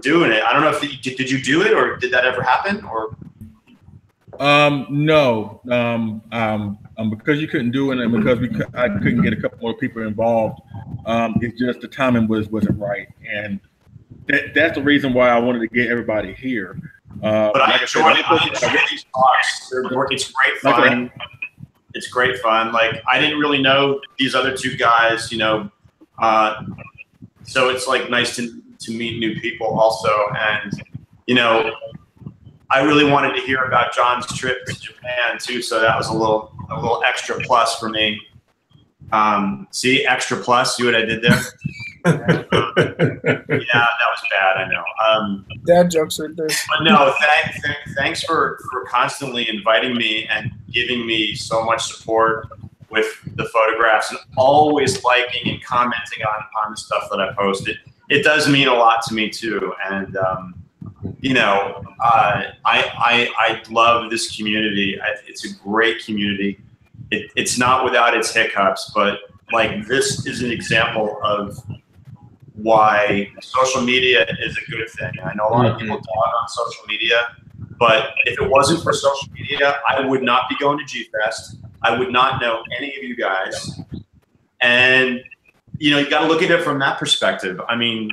doing it. I don't know if did you do it or did that ever happen or? No. Because you couldn't do it and because I couldn't get a couple more people involved. It's just the timing wasn't right, and that's the reason why I wanted to get everybody here. But I enjoy these talks. It's great fun. It's great fun. Like I didn't really know these other two guys, so it's like nice to meet new people also. And I really wanted to hear about John's trip to Japan too, so that was a little extra plus for me. See, extra plus. See what I did there? Yeah, that was bad. I know. Dad jokes right there. But no, thanks for constantly inviting me and giving me so much support with the photographs and always liking and commenting on the stuff that I posted. It does mean a lot to me too, and I love this community. It's a great community. It's not without its hiccups, but like this is an example of why social media is a good thing. I know a lot of people talk on social media, but if it wasn't for social media, I would not be going to G Fest. I would not know any of you guys. And you got to look at it from that perspective. I mean,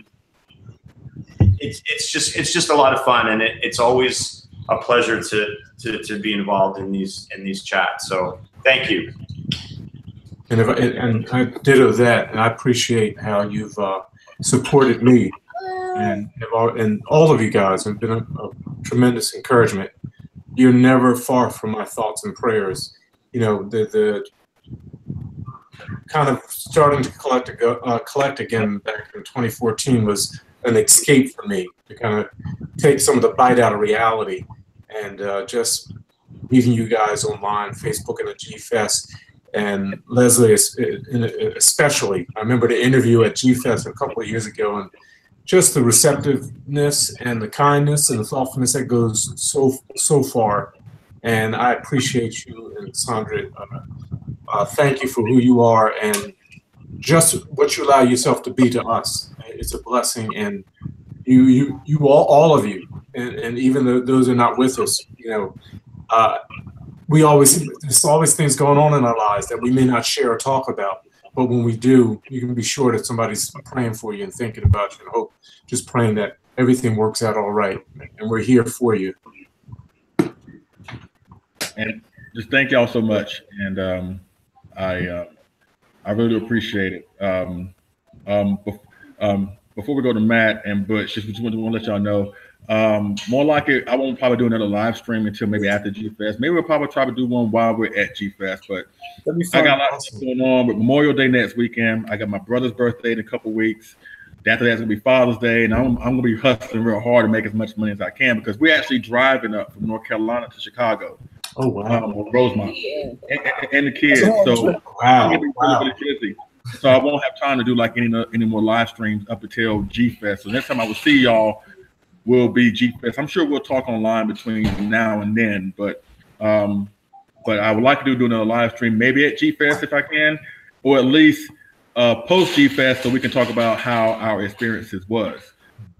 it's just a lot of fun, and it's always a pleasure to be involved in these chats. So thank you. And I ditto that, and I appreciate how you've supported me, and all of you guys have been a tremendous encouragement. You're never far from my thoughts and prayers. The kind of starting to collect again back in 2014 was an escape for me to kind of take some of the bite out of reality, and just meeting you guys online, Facebook and the G Fest. And Leslie, especially, I remember the interview at G Fest a couple of years ago, and just the receptiveness and the kindness and the thoughtfulness that goes so far. And I appreciate you and Sandra. Thank you for who you are and just what you allow yourself to be to us. It's a blessing, and you all of you, and even those who are not with us, there's always things going on in our lives that we may not share or talk about, but when we do, you can be sure that somebody's praying for you and thinking about you, and hope, just praying that everything works out all right. And we're here for you. And just thank y'all so much. And I really appreciate it. Before we go to Matt and Butch, just want to let y'all know, more likely, I won't probably do another live stream until maybe after G-Fest. Maybe we'll probably try to do one while we're at G-Fest, but I got a lot of stuff going on with Memorial Day next weekend. I got my brother's birthday in a couple weeks. After that's gonna be Father's Day, and I'm gonna be hustling real hard to make as much money as I can, because we're actually driving up from North Carolina to Chicago. Oh wow! Rosemont and the kids. So I'm gonna be really busy. So I won't have time to do like any more live streams up until G-Fest. So next time I will see y'all will be G-Fest. I'm sure we'll talk online between now and then, but I would like to do another live stream maybe at G-Fest if I can, or at least post G-Fest, so we can talk about how our experiences was.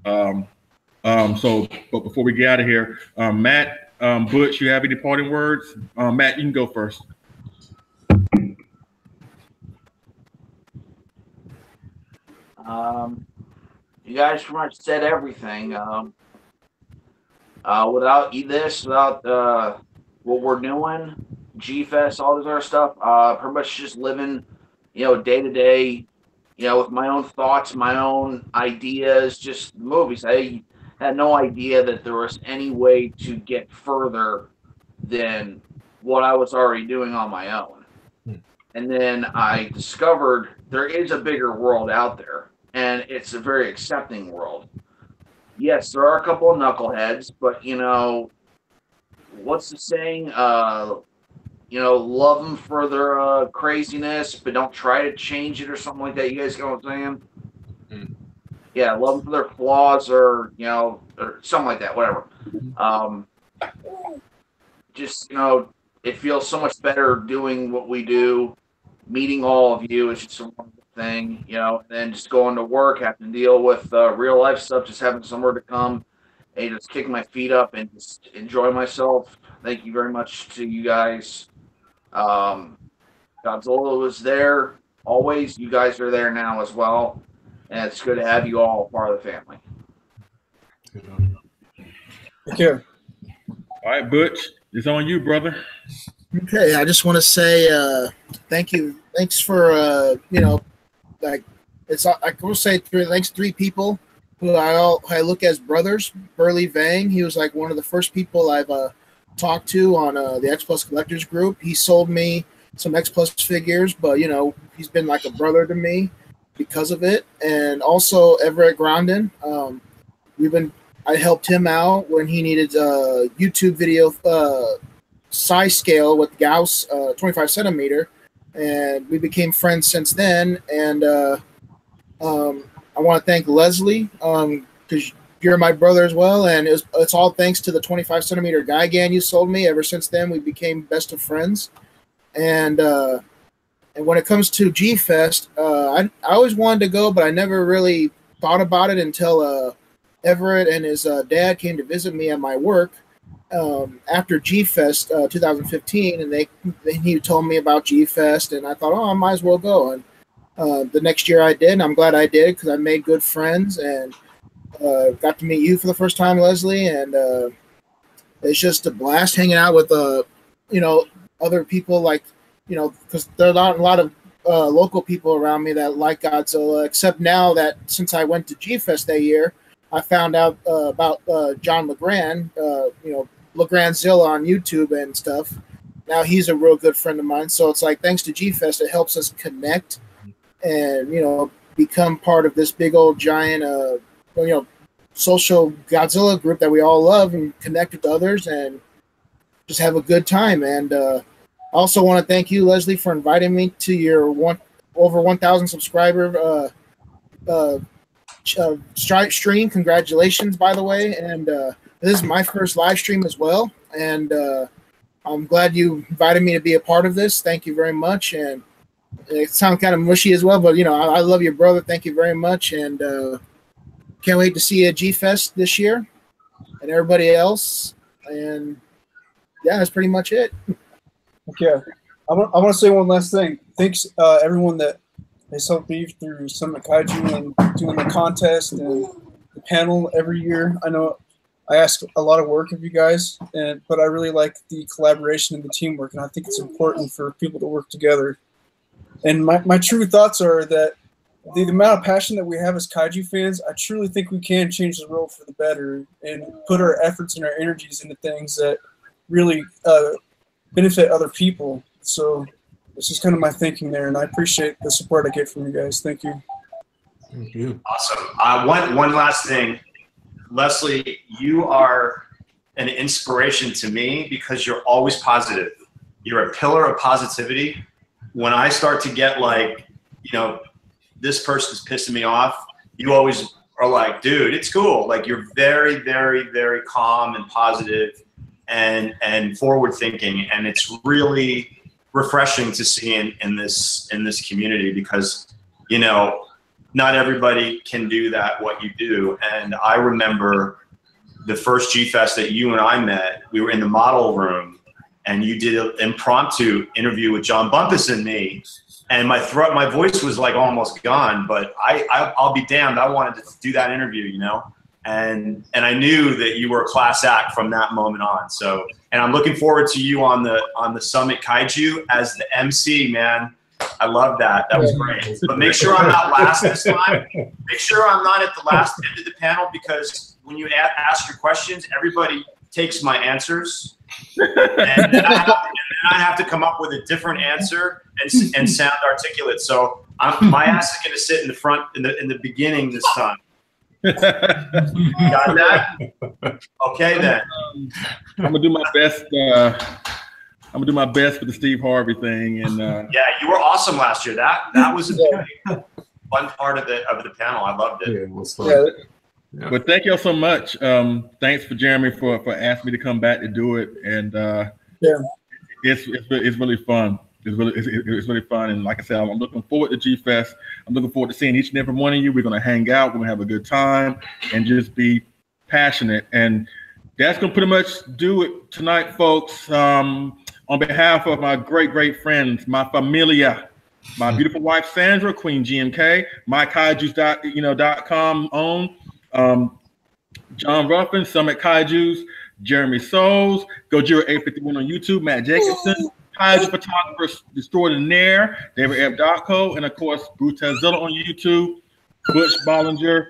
But before we get out of here, Matt, Butch, you have any parting words? Matt, you can go first. You guys pretty much said everything. Without what we're doing, G-Fest, all this other stuff, pretty much just living, day to day, with my own thoughts, my own ideas, just movies. I had no idea that there was any way to get further than what I was already doing on my own. And then I discovered there is a bigger world out there, and it's a very accepting world. Yes, there are a couple of knuckleheads, but what's the saying? Love them for their craziness, but don't try to change it or something like that. You guys know what I'm saying? Yeah, love them for their flaws, or something like that. Whatever. It feels so much better doing what we do. Meeting all of you is just a wonderful thing, and then just going to work, having to deal with real life stuff, just having somewhere to come and just kick my feet up and just enjoy myself. Thank you very much to you guys. Godzilla was there always. You guys are there now as well, and it's good to have you all part of the family. Take care. All right, Butch, it's on you, brother. Okay, I just want to say thank you. Thanks for I will say three people who I look as brothers. Burley Vang, he was like one of the first people I've talked to on the X Plus Collectors group. He sold me some X Plus figures, but he's been like a brother to me because of it. And also Everett Grandin, I helped him out when he needed a YouTube video size scale with Gauss 25 centimeter, and we became friends since then. And I want to thank Leslie, because you're my brother as well, and it's all thanks to the 25 centimeter Gigan you sold me. Ever since then, we became best of friends. And when it comes to G-Fest, I always wanted to go, but I never really thought about it until Everett and his dad came to visit me at my work after G-Fest 2015, and he told me about G-Fest, and I thought, I might as well go. And the next year I did, and I'm glad I did, because I made good friends and got to meet you for the first time, Leslie, and it's just a blast hanging out with other people, like because there are not a lot of local people around me that like Godzilla, except now that since I went to G-Fest that year, I found out about John LeGrand, LeGrandzilla on YouTube and stuff. Now he's a real good friend of mine. So it's like, thanks to G-Fest, it helps us connect and, become part of this big old giant, social Godzilla group that we all love, and connect with others and just have a good time. And I also want to thank you, Leslie, for inviting me to your over 1,000 subscriber stream. Congratulations, by the way. And this is my first live stream as well, and I'm glad you invited me to be a part of this. Thank you very much. And it sounds kind of mushy as well, but I love your brother. Thank you very much, and can't wait to see you at G-Fest this year and everybody else. And yeah, that's pretty much it. Okay, I want to say one last thing. Thanks everyone that has helped me through Summit Kaiju and doing the contest and the panel every year. I know I ask a lot of work of you guys, but I really like the collaboration and the teamwork, and I think it's important for people to work together. And my true thoughts are that the amount of passion that we have as Kaiju fans, I truly think we can change the world for the better and put our efforts and our energies into things that really benefit other people. So this is kind of my thinking there, and I appreciate the support I get from you guys. Thank you. Thank you. Awesome. One last thing. Leslie, you are an inspiration to me because you're always positive. You're a pillar of positivity. When I start to get like, you know, this person's pissing me off, you always are like, dude, it's cool. Like, you're very, very, very calm and positive and forward thinking. And it's really refreshing to see in this community because, you know, not everybody can do that, what you do. And I remember the first G-Fest that you and I met, we were in the model room and you did an impromptu interview with John Bumpus and me. And my voice was like almost gone, but I'll be damned, I wanted to do that interview, you know? And I knew that you were a class act from that moment on. So, and I'm looking forward to you on the Summit Kaiju as the MC, man. I love that. That was great. But make sure I'm not last this time. Make sure I'm not at the last end of the panel because when you ask your questions, everybody takes my answers. And then I have to come up with a different answer and sound articulate. So my ass is going to sit in the front in the beginning this time. Got that? Okay, then. I'm gonna do my best. I'm gonna do my best with the Steve Harvey thing. And yeah, you were awesome last year. That was a really fun part of the panel. I loved it. Yeah, it was fun. Yeah. But thank y'all so much. Thanks for Jeremy for asking me to come back to do it. And it's really fun. It's really fun. And like I said, I'm looking forward to G-Fest. I'm looking forward to seeing each and every one of you. We're gonna hang out. We're gonna have a good time and just be passionate. And that's gonna pretty much do it tonight, folks. On behalf of my great friends, my familia, my beautiful wife Sandra, Queen GMK, mykaijus.com own, John Ruffin, Summit Kaijus, Jeremy Souls, Gojira 851 on YouTube, Matt Jacobson, Kaiju Photographer Destroyed in Nair, David Abdocco, and of course Bruce Zilla on YouTube, Butch Bollinger.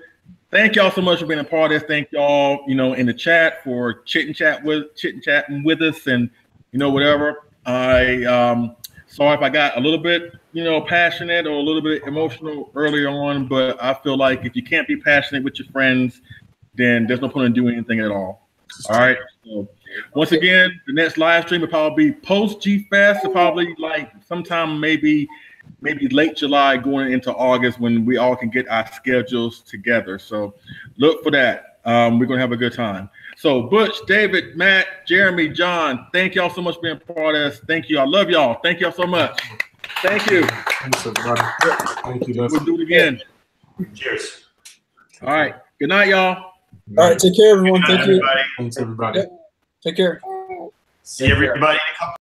Thank y'all so much for being a part of this. Thank y'all, you know, in the chat for chit chatting with us and you know, whatever. I sorry if I got a little bit, you know, passionate or a little bit emotional early on, but I feel like if you can't be passionate with your friends, then there's no point in doing anything at all. All right. So once again, the next live stream will probably be post G-Fest, probably like sometime maybe late July going into August when we all can get our schedules together. So look for that. We're gonna have a good time. So Butch, David, Matt, Jeremy, John, thank y'all so much for being part of this. Thank you. I love y'all. Thank y'all so much. Thank you. Thanks, everybody. Thank you. We'll do it again. Cheers. All right. Good night, y'all. All right. Take care, everyone. Thank you. Everybody. Thanks, everybody. Take care. See everybody in a couple.